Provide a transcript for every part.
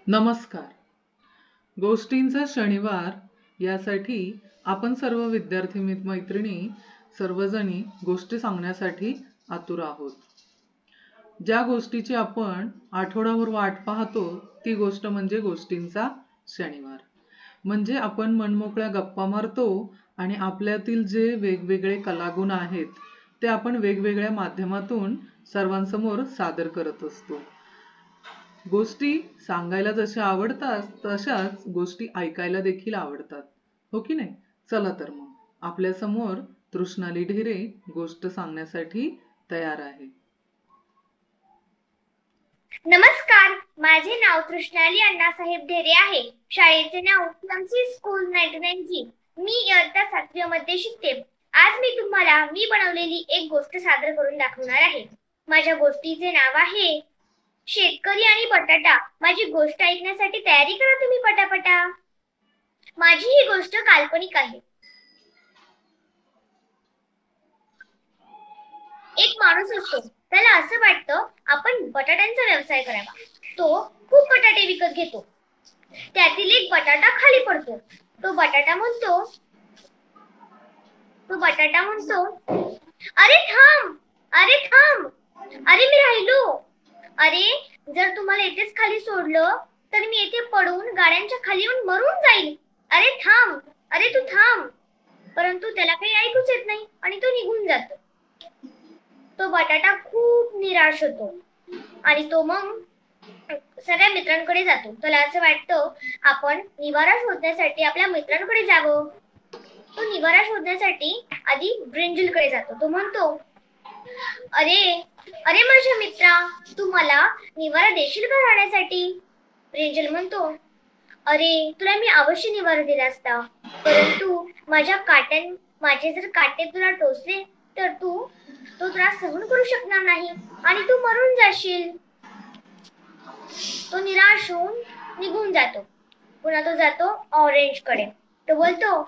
नमस्कार. गोष्टींचा शनिवार यासाठी आपण सर्व विद्यार्थी मैत्रिणी सर्वजणी गोष्टी सांगण्यासाठी आतुर आहोत. ज्या गोष्टीची आपण आठवडाभर वाट पाहतो ती गोष्ट म्हणजे गोष्टींचा शनिवार. म्हणजे आपण मनमोकळ्या गप्पा मारतो आणि आपल्यातील जे वेगवेगळे कलागुण आहेत ते आपण वेगवेगळ्या माध्यमातून सर्वांसमोर सादर करत असतो. गोष्टी सांगायला जशा आवडतात तशाच गोष्टी ऐकायला देखील आवडतात, हो की नाही? चला तर मग आपल्या समोर तृष्णाली ढेरे गोष्ट सांगण्यासाठी तयार आहे. नमस्कार, माझे नाव तृष्णाली अण्णासाहेब ढेरे आहे. शाळेचे नाव एमसी स्कूल 99G. मी इयत्ता 7वी मध्ये शिकते. आज मी तुम्हाला मी बनवलेली एक गोष्ट सादर करून दाखवणार आहे. माझ्या गोष्टीचे नाव आहे शेतकरी आणि बटाटा. माझी गोष्ट ऐकण्यासाठी तयारी करा तुम्ही पटापटा. माझी ही गोष्ट काल्पनिक आहे. एक माणूस असतो, त्याला असं वाटतं आपण बटाट्यांचा व्यवसाय करावा. तो खूप बटाटे विकत घेतो. त्यातील एक बटाटा खाली पडतो. तो बटाटा म्हणतो अरे थांब, अरे थांब, अरे मी राहिलो. अरे जर तुम्हाला इथेच खाली सोडलं तर मी येथे पडून गाड्यांच्या खाली येऊन मरून जाईल. अरे थांब, अरे तू थांब. परंतु त्याला काही ऐकूच येत नाही आणि तो निघून जातो. तो बटाटा खूप निराश होतो आणि तो मग सगळ्या मित्रांकडे जातो. त्याला असं वाटतं आपण निवारा शोधण्यासाठी आपल्या मित्रांकडे जावं. तो निवारा शोधण्यासाठी आधी ब्रिंजलकडे जातो. तो म्हणतो अरे अरे माझ्या मित्रा, तू मला निवारा देशील का राहण्यासाठी? ब्रिंजल म्हणतो अरे तुला मी अवश्य निवारा दिला असता, परंतु माझे जर काटे तुला टोचले तर तू तो त्रास सहन करू शकणार नाही आणि तू मरून जाशील. तो निराश होऊन निघून जातो. पुन्हा तो जातो ऑरेंज कडे. तो बोलतो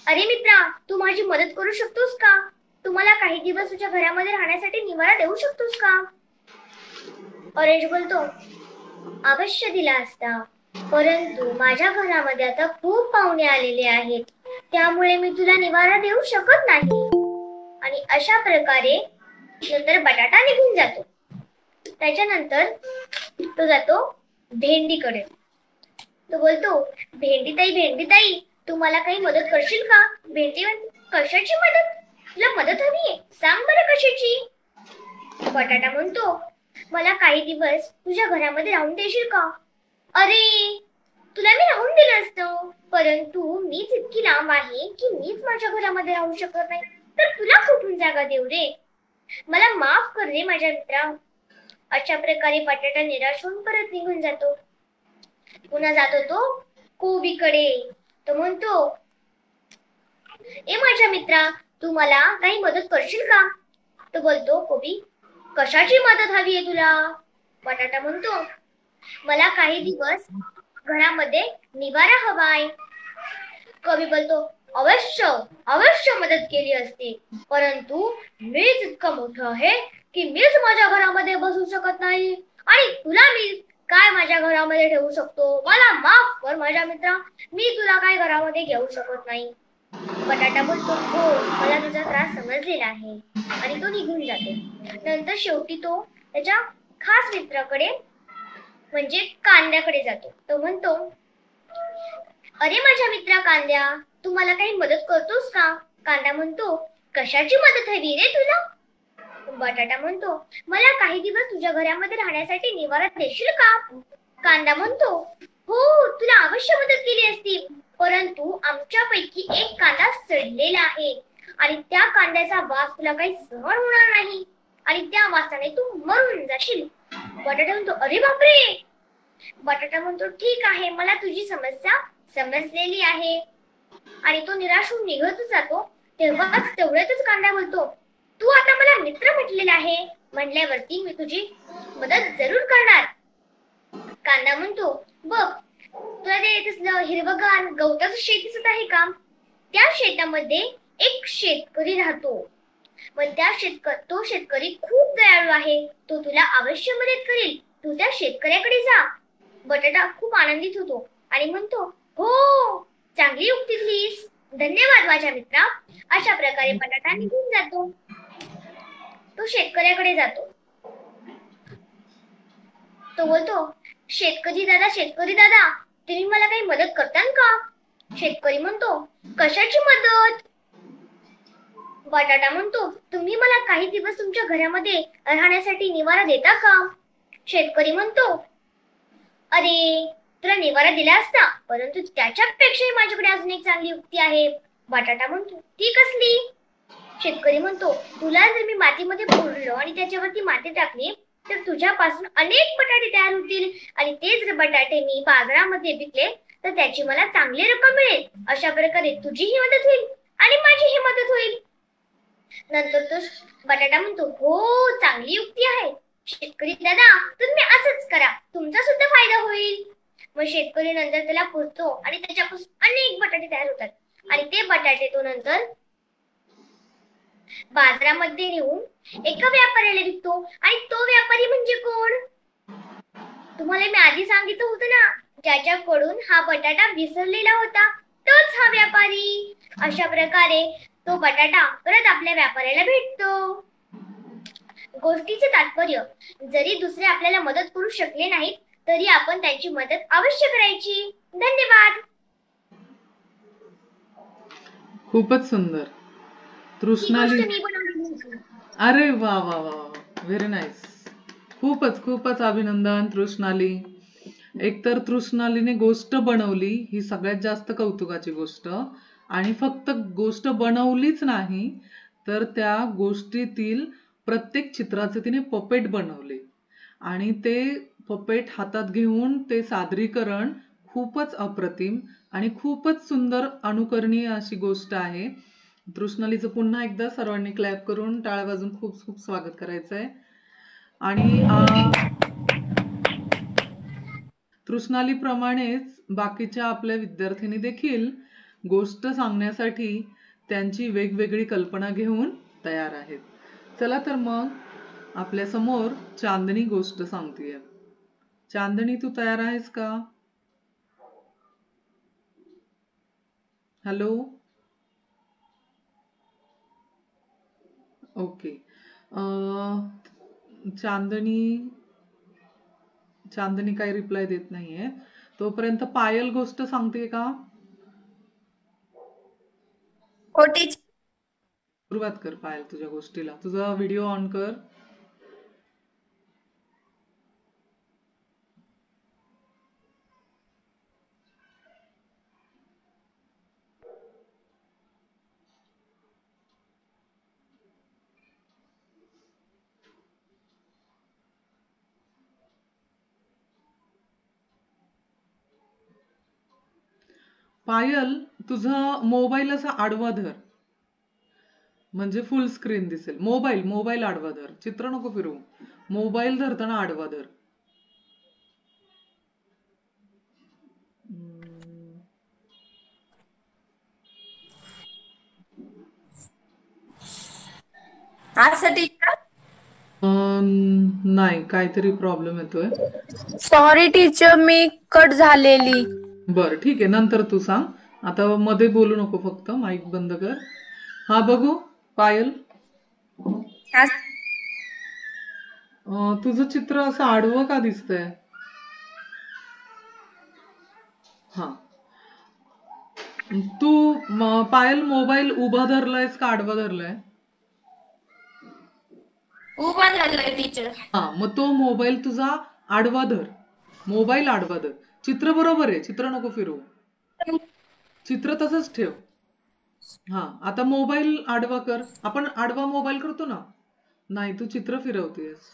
अरे मित्रा, तू माझी मदत करू शकतोस का? तू मला काही दिवस तुझ्या घरामध्ये राहण्यासाठी निवारा देऊ शकतोस का? ऑरेंज बोलतो अवश्य दिला असता, परंतु माझ्या घरामध्ये आता खूप पाहुणे आलेले आहेत, त्यामुळे मी तुला निवारा देऊ शकत नाही. आणि अशा प्रकारे नंतर बटाटा निघून जातो. त्याच्यानंतर तो जातो भेंडीकडे. तो बोलतो भेंडी ताई, तू मला काही मदत करशील का? भेंडी म्हणते कशाची मदत? तुला मदत हवीये, सांग बरं कशाची? बटाटा म्हणतो मला काही दिवस तुझ्या घरामध्ये राहून देशील का? अरे तुला मी राहून दिलं असतं, परंतु मीच इतकी लांब आहे की मीच माझ्या घरामध्ये राहू शकत नाही, तर तुला कुठून जागा देऊ रे? मला माफ कर रे माझ्या मित्रा. अशा प्रकारे बटाटा निराश होऊन परत निघून जातो. पुन्हा जातो तो कोबीकडे. तो म्हणतो ए माझ्या मित्रा, तू मला काही मदत करशील का? तो बोलतो कोबी कशाची मदत हवी आहे तुला? बटाटा म्हणतो मला काही दिवस घरामध्ये निवारा हवाय. कोबी बोलतो अवश्य अवश्य मदत केली असती, परंतु मीच इतकं मोठं आहे की मीच माझ्या घरामध्ये बसू शकत नाही आणि तुला मी काय माझ्या घरामध्ये ठेवू शकतो? मला माफ कर माझ्या मित्रा, मी तुला काय घरामध्ये घेऊ शकत नाही. बटाटा बोलतो हो, मला तुझा त्रास समजलेला आहे आणि तो निघून जातो. नंतर शेवटी तो त्याच्या खास मित्राकडे म्हणजे कांद्याकडे जातो. तो म्हणतो अरे माझ्या मित्रा कांद्या, तू मला काही मदत करतोस का? कांदा म्हणतो कशाची मदत हवी रे तुला? बटाटा म्हणतो मला काही दिवस तुझ्या घरामध्ये राहण्यासाठी निवारा देशील का? कांदा म्हणतो हो, तुला अवश्य मदत केली असती, परंतु आमच्यापैकी एक कांदा सडलेला आहे आणि त्या कांद्याचा वास तुला काही सहन होणार नाही आणि त्या वासाने तू मरून जाशील. बटाटा म्हणतो अरे बापरे. बटाटा म्हणतो ठीक आहे, मला तुझी समस्या समजलेली आहे आणि तो निराश होऊन निघत जातो. तेवढ्यातच कांदा बोलतो तू आता मला मित्र म्हटलेला आहे, म्हणल्यावरती मी तुझी मदत जरूर करणार. कांदा म्हणतो बघ, तुला ते हिरवगार गवताचं शेत दिसत आहे का? त्या शेतामध्ये एक शेतकरी राहतो. पण तो शेतकरी खूप दयाळू आहे. तो तुला अवश्य मदत करेल. तू त्या शेतकऱ्याकडे जा. बटाटा खूप आनंदित होतो आणि म्हणतो, हो, चांगली युक्ती दिलीस, धन्यवाद माझ्या मित्रा. अशा प्रकारे बटाटा निघून जातो. तो शेतकऱ्याकडे जातो. तो बोलतो, शेतकरी दादा, तुम्ही मला काही मदत करताल का? शेतकरी म्हणतो, कशाची मदत? बटाटा म्हणतो, तुम्ही मला काही दिवस तुमच्या घरामध्ये राहण्यासाठी निवारा देता का? शेतकरी म्हणतो, अरे, तुला निवारा दिला असता, परंतु त्याच्यापेक्षाही माझ्याकडे अजून एक चांगली युक्ती आहे. बटाटा म्हणतो, ती कसली? शेतकरी म्हणतो, तुला जर मी मातीमध्ये पुरलो आणि त्याच्यावरती माती टाकली तर तुझ्यापासून अनेक बटाटे तयार होतील आणि ते जर बटाटे मी बाजारामध्ये विकले तर त्याची मला चांगली रक्कम मिळेल. अशा प्रकारे तुझीही मदत होईल आणि माझीही मदत होईल. नंतर तो बटाटा म्हणतो, हो, चांगली युक्ती आहे शेतकरी दादा, तुम्ही असंच करा, तुमचा सुद्धा फायदा होईल. मग शेतकरी नंतर त्याला पुरतो आणि त्याच्यापासून अनेक बटाटे तयार होतात आणि ते बटाटे तो नंतर बाजारामध्ये नेऊन एका व्यापाऱ्याला विकतो. आणि तो व्यापारी म्हणजे कोण? तुम्हाला मी आधी सांगितलं होतं ना, ज्याच्याकडून हा बटाटा विसरलेला होता तोच हा व्यापारी. अशा प्रकारे तो बटाटा परत आपल्या व्यापाऱ्याला भेटतो. गोष्टीचे तात्पर्य, जरी दुसरे आपल्याला मदत करू शकले नाहीत तरी आपण त्यांची मदत अवश्य करायची. धन्यवाद. खूपच सुंदर. ही गोष्ट तृष्णाली, मी बनवलेली होती. अरे वा वा वा वा, व्हेरी नाईस. खूपच अभिनंदन तृष्णाली. एकतर तृष्णालीने गोष्ट बनवली, ही सगळ्यात जास्त कौतुकाची गोष्ट. आणि फक्त गोष्ट बनवलीच नाही तर त्या गोष्टीतील प्रत्येक चित्राचे तिने पपेट बनवले आणि ते पपेट हातात घेऊन ते सादरीकरण खूपच अप्रतिम आणि खूपच सुंदर अनुकरणीय अशी गोष्ट आहे. तृष्णालीचं पुन्हा एकदा सर्वांनी क्लॅप करून टाळ्या वाजून खूप खूप स्वागत करायचंय. आणि तृष्णाली प्रमाणेच बाकीच्या आपल्या विद्यार्थ्यांनी देखील गोष्ट सांगण्यासाठी त्यांची वेगवेगळी कल्पना घेऊन तयार आहेत. चला तर मग आपल्या समोर चांदणी गोष्ट सांगतेय. चांदणी, तू तयार आहेस का? हॅलो. ओके. चांदणी काही रिप्लाय देत नाहीये. तोपर्यंत पायल गोष्ट सांगते का? सुरुवात कर पायल तुझ्या गोष्टीला. तुझा व्हिडिओ ऑन कर. पायल, तुझा मोबाईल असा आडवा धर म्हणजे फुल स्क्रीन दिसेल. मोबाईल आडवा धर, चित्र नको फिरवू. मोबाईल धरताना आडवा धर. असं टीचर. नाही, काहीतरी प्रॉब्लेम येतोय. सॉरी टीचर, मी कट झालेली. बर, ठीक आहे, नंतर तू सांग. आता मध्ये बोलू नको, फक्त माईक बंद कर. हा, बघू पायल, तुझं चित्र असं आडवं का दिसतंय? हा, तू पायल मोबाईल उभा धरलायस का आडवा धरलाय? उभा झालाय टीचर. हा, मग तो मोबाईल तुझा आडवा धर. मोबाईल आडवा धर. चित्र बरोबर आहे, चित्र नको फिरवू. चित्र तसंच ठेव. हा, आता मोबाईल आडवा कर. आपण आडवा मोबाईल करतो ना. नाही, तू चित्र फिरवतेस.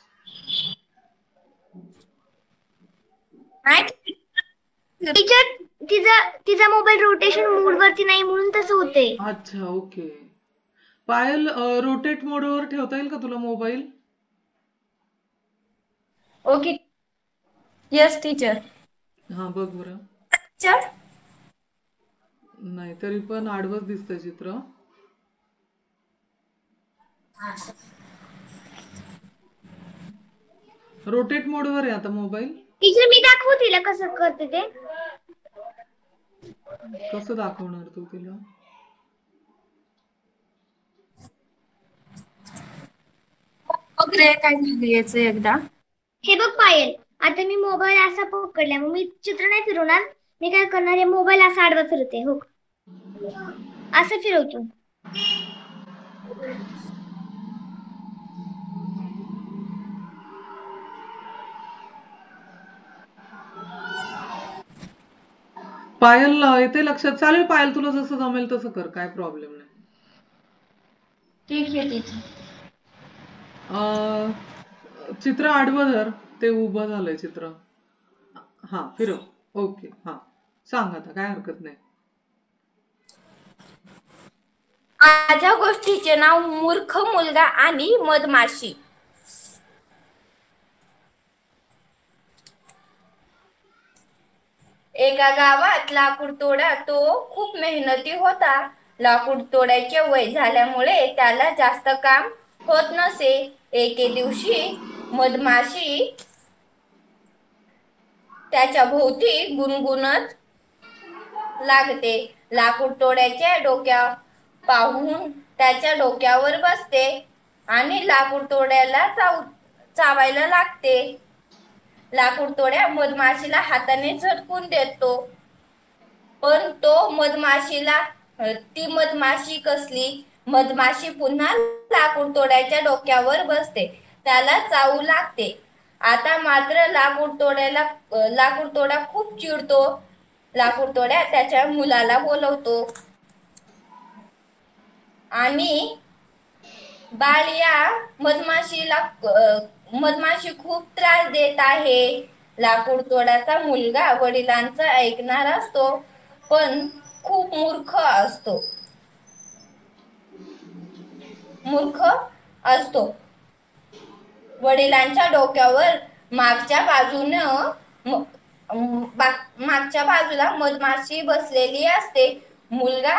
टीचर, तिचा मोबाईल रोटेशन मोड वरती नाही म्हणून तसं होते. अच्छा, ओके. पायल, रोटेट मोडवर ठेवता येईल का तुला मोबाईल? ओके. Yes teacher. हा, बघ बरं. टीचर, नाही, तरी पण आडवंच दिसतंय चित्र. रोटेट मोडवर आहे आता मोबाईल. टीचर मी दाखवू तिला कसं करते ते. कसं दाखवणार तू तिला? वगैरे काय लिहायचं एकदा. हे बघ पायल, आता मी मोबाईल असा पकडला, मग मी चित्र नाही फिरवणार. मी काय करणार आहे, मोबाईल असा आडवा फिरवते. हो असं फिरवतो. पायल येते लक्षात? चालेल पायल, तुला जसं जमेल तसं कर, काय प्रॉब्लेम नाही. ठीक आहे टीचर. चित्र आडवं धर, ते उभं झालंय चित्र. हा फिरव. ओके, हा सांग आता, काय हरकत नाही. माझ्या गोष्टीचे नाव मूर्ख मुलगा आणि मधमाशी. एका गावात लाकूड तोडा तो खूप मेहनती होता. लाकूड तोडायचे वय झाल्यामुळे त्याला जास्त काम होत नसे. एके दिवशी मधमाशी त्याच्या भोवती गुणगुणत लागते. लाकूड तोड्याच्या डोक्या पाहून त्याच्या डोक्यावर बसते आणि लाकूड तोड्याला चावायला लागते. लाकूड तोड्या मधमाशीला हाताने झटकून देतो, पण ती मधमाशी कसली. मधमाशी पुन्हा लाकूड तोड्याच्या डोक्यावर बसते, त्याला चावू लागते. आता मात्र लाकूड तोडा खूप चिडतो. लाकूड तोड्या त्याच्या मुलाला बोलवतो आणि बाळ, या मधमाशी खूप त्रास देत आहे. लाकूड तोड्याचा मुलगा वडिलांचं ऐकणार असतो, पण खूप मूर्ख असतो. वडिलांच्या डोक्यावर मागच्या बाजूला मधमाशी बसलेली असते. मुलगा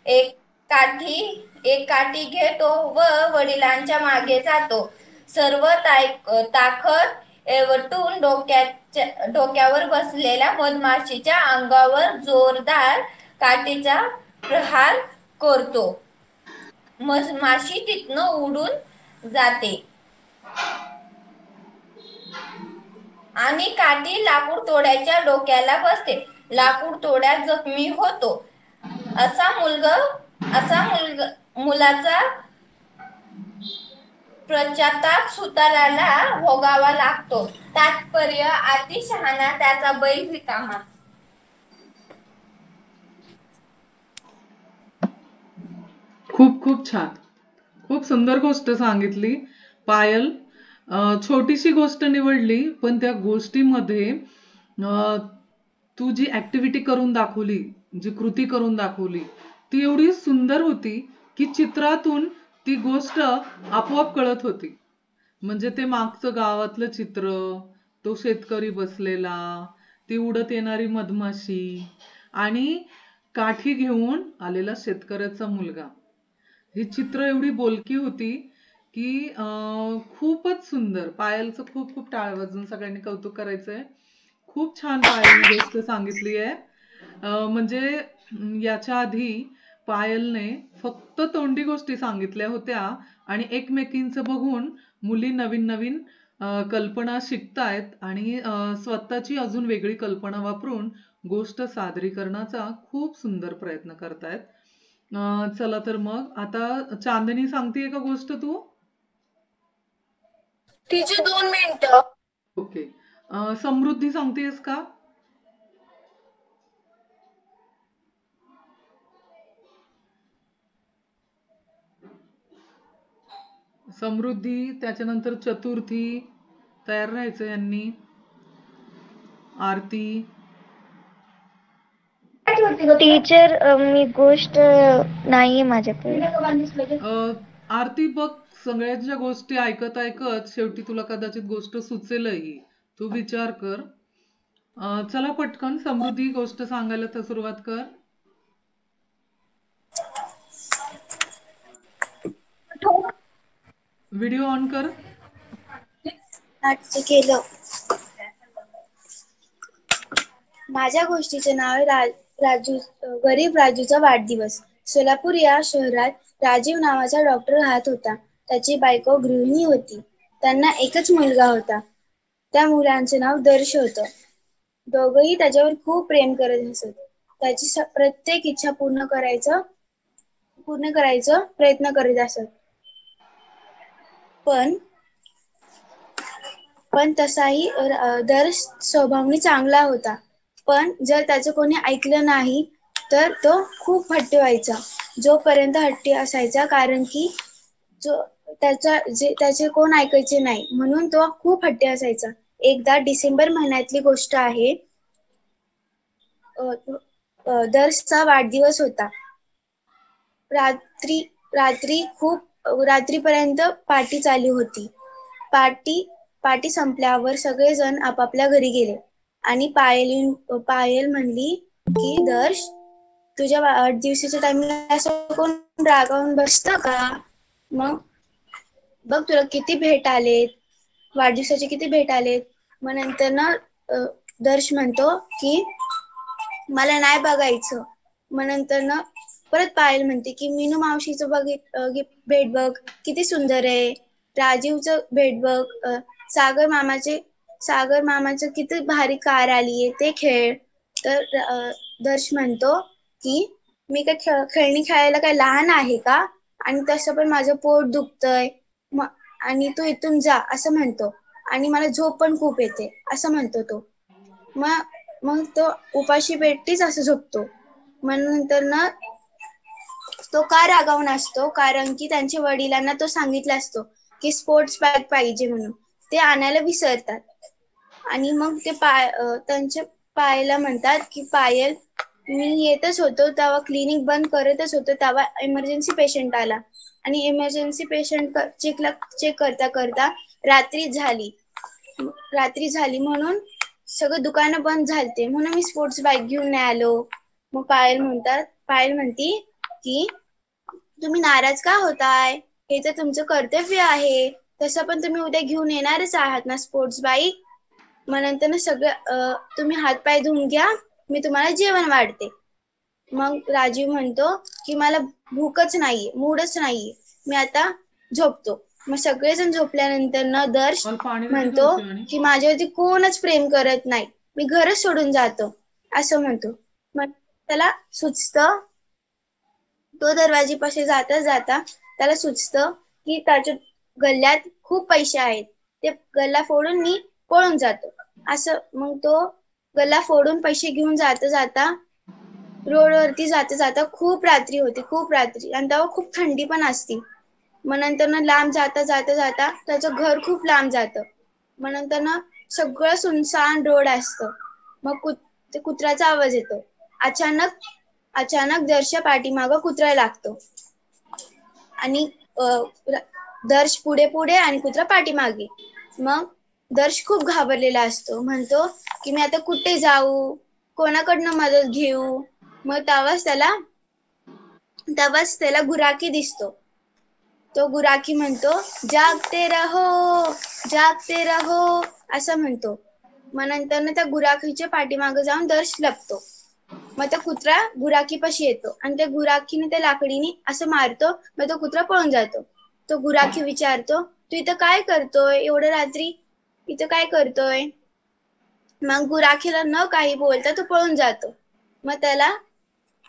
एक काठी घेतो व वडिलांच्या मागे जातो. सर्व ताकद एकवटून डोक्यावर बसलेल्या मधमाशीच्या अंगावर जोरदार काठीचा प्रहार करतो. मधमाशी तिथनं उडून जाते आणि काठी लाकूड तोड्याच्या डोक्याला बसते. लाकूड तोड्या जखमी होतो. मुलाचा पश्चाताप सुताराला भोगावा लागतो. तात्पर्य, अति शहाणा त्याचा बैल रिकामा. खूप खूप छान, खूप सुंदर गोष्ट सांगितली पायल. छोटीशी गोष्ट निवडली, पण त्या गोष्टीमध्ये तू जी ऍक्टिव्हिटी करून दाखवली, जी कृती करून दाखवली, ती एवढी सुंदर होती की चित्रातून ती गोष्ट आपोआप कळत होती. म्हणजे ते मागचं गावातलं चित्र, तो शेतकरी बसलेला, ती उडत येणारी मधमाशी आणि काठी घेऊन आलेला शेतकऱ्याचा मुलगा, ही चित्र एवढी बोलकी होती की खूपच सुंदर. पायलचं खूप खूप टाळ वाजून सगळ्यांनी कौतुक करायचंय. खूप छान पायलने गोष्ट सांगितली आहे. म्हणजे याच्या आधी पायलने फक्त तोंडी गोष्टी सांगितल्या होत्या आणि एकमेकींचं बघून मुली नवीन नवीन कल्पना शिकतायत आणि स्वतःची अजून वेगळी कल्पना वापरून गोष्ट सादरीकरणाचा खूप सुंदर प्रयत्न करतायत. चला तर मग आता चांदनी सांगतेय का गोष्ट तू? टीचर 2 मिनिटं. ओके. समृद्धी सांगतेस का? समृद्धी, त्याच्यानंतर चतुर्थी, तयार राहायचं यांनी. आरती. टीचर मी गोष्ट नाहीये माझ्याकडे. आरती बघ, सगळ्यांच्या गोष्टी ऐकत ऐकत शेवटी तुला कदाचित गोष्ट सुचेलही. तू विचार कर. चला पटकन समृद्धी गोष्ट सांगायला तर सुरुवात कर. व्हिडिओ ऑन कर. केलं. माझ्या गोष्टीचे नाव आहे राजू. गरीब राजूचा वाढदिवस. सोलापूर या शहरात राजीव नावाचा डॉक्टर राहत होता. त्याची बायको गृहिणी होती. त्यांना एकच मुलगा होता. त्या मुलाचे नाव दर्श होतं. दोघंही त्याच्यावर खूप प्रेम करत असत. त्याची प्रत्येक इच्छा पूर्ण करायचा प्रयत्न करीत असत. पण तसाही दर्श स्वभावाने चांगला होता. पण जर त्याचं कोणी ऐकलं नाही तर तो खूप हट्टी व्हायचा. जोपर्यंत हट्टी असायचा कारण की त्याचे कोण ऐकायचे नाही म्हणून तो खूप हट्टी असायचा. एकदा डिसेंबर महिन्यातली गोष्ट आहे. दर्शचा वाढदिवस होता. रात्रीपर्यंत पार्टी चालू होती. पार्टी संपल्यावर सगळेजण आपापल्या घरी गेले आणि पायल म्हणली की दर्श, तुझ्या वाढदिवसाच्या टाइमला असं कोण रागावून बसतं का? मग बघ तुला किती भेट आलेत, वाढदिवसाचे किती भेट आलेत. मग नंतर ना दर्श म्हणतो की मला नाही बघायचं. मग नंतर ना परत पायल म्हणते की मीनू मावशीचं भेट बघ किती सुंदर आहे. राजीवचं भेट बघ, सागर मामाचं किती भारी कार आलीये ते खेळ. तर दर्श म्हणतो की मी काय खेळणी खेळायला काय लहान आहे का? आणि तसं पण माझं पोट दुखतंय आणि तू इथून जा असं म्हणतो. आणि मला झोप पण खूप येते असं म्हणतो तो. मग तो उपाशी पेटीच असं झोपतो. मग नंतर ना तो का रागावून असतो कारण की त्यांच्या वडिलांना तो सांगितला असतो की स्पोर्ट्स बॅग पाहिजे म्हणून. ते आणायला विसरतात आणि मग ते त्यांच्या पायला म्हणतात की पायल, मी येतच होतो तेव्हा क्लिनिक बंद करतच होतो तेव्हा इमर्जन्सी पेशंट आला आणि इमर्जन्सी पेशंट चेक करता करता रात्री झाली म्हणून सगळं दुकानं बंद झालते म्हणून मी स्पोर्ट्स बाईक घेऊन नाही आलो. मग पायल म्हणती की तुम्ही नाराज का होताय? हे तर तुमचं कर्तव्य आहे. तसं पण तुम्ही उद्या घेऊन येणारच आहात ना स्पोर्ट्स बाईक. मग नंतर ना सगळं तुम्ही हातपाय धुवून घ्या, मी तुम्हाला जेवण वाढते. मग राजीव म्हणतो की मला भूकच नाहीये, मूडच नाहीये, मी आता झोपतो. मग सगळेजण झोपल्यानंतर न दर्श म्हणतो की माझ्यावरती कोणच प्रेम करत नाही, मी घरच सोडून जातो असं म्हणतो. मग त्याला सुचतं, तो दरवाजेपाशी जाता जाता त्याला सुचतं की त्याच्या गल्ल्यात खूप पैसे आहेत, ते गल्ला फोडून मी पळून जातो असं. मग तो गल्ला फोडून पैसे घेऊन जाता जाता रोडवरती जाता खूप रात्री होती आणि तेव्हा खूप थंडी पण असती. मग नंतर ना लांब जाता त्याचं घर खूप लांब जातं. मग नंतर ना सगळं सुनसान रोड असतं. मग कुत्र्याचा आवाज येतो. अचानक दर्शच्या पाठीमागं कुत्रा लागतो आणि दर्श पुढे आणि कुत्रा पाठीमागे. मग दर्श खूप घाबरलेला असतो. म्हणतो की मी आता कुठे जाऊ, कोणाकडनं मदत घेऊ. मग तेव्हाच त्याला गुराखी दिसतो. तो गुराखी म्हणतो जागते रहो असं म्हणतो. मग नंतर ना त्या गुराखीच्या पाठीमागे जाऊन दर्श लपतो. मग तो कुत्रा गुराखीपाशी येतो आणि त्या गुराखीने त्या लाकडीने असं मारतो. मग तो कुत्रा पळून जातो. तो गुराखी विचारतो, तू इथं काय करतोय, एवढ्या रात्री इथं काय करतोय? मग गुराखीला न काही बोलता तो पळून जातो. मग त्याला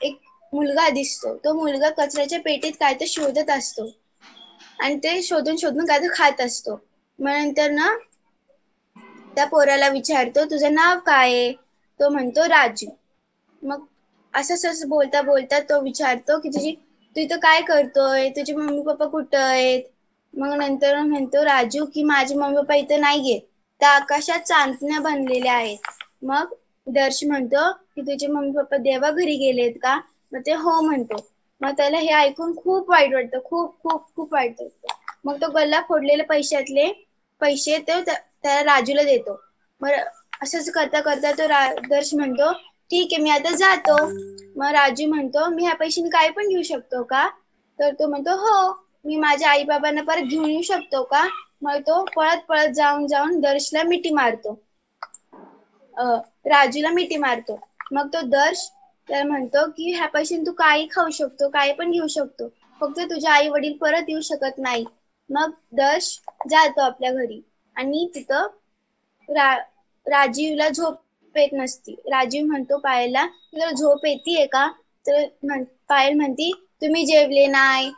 एक मुलगा दिसतो. तो मुलगा कचऱ्याच्या पेटीत काय तर शोधत असतो आणि ते शोधून काय तर खात असतो. मग नंतर ना त्या पोराला विचारतो, तुझं नाव काय आहे? तो म्हणतो राजू. मग असं बोलता तो विचारतो की तू इथं काय करतोय, तुझे मम्मी पप्पा कुठं आहेत? मग नंतर म्हणतो राजू की माझे मम्मी पप्पा इथं नाहीये, त्या आकाशात चांदण्या बनलेल्या आहेत. मग दर्श म्हणतो की तुझे मम्मी पप्पा देवा घरी गेलेत का? मग ते हो म्हणतो. मग त्याला हे ऐकून खूप वाईट वाटतं, खूप खूप खूप वाईट वाटतं. मग तो गल्ला फोडलेले पैसे तो त्याला राजूला देतो. मग असंच करता तो दर्श म्हणतो ठीक आहे मी आता जातो. मग राजू म्हणतो मी ह्या पैशाने काय पण घेऊ शकतो का? तर तो म्हणतो हो, मी माझ्या आई बाबांना परत घेऊन येऊ शकतो का? मग तो पळत जाऊन दर्शला मिठी मारतो राजूला मिठी मारतो. मग तो दर्श त्याला म्हणतो की ह्या पैशाने तू काही खाऊ शकतो, काही पण घेऊ शकतो, फक्त तुझे आई वडील परत येऊ शकत नाही. मग दर्श जातो आपल्या घरी आणि तिथं राजीवला झोप येत नसती. राजीव म्हणतो पायलला, तुला झोप येतीये का? तर पायल म्हणती, तुम्ही जेवले नाही,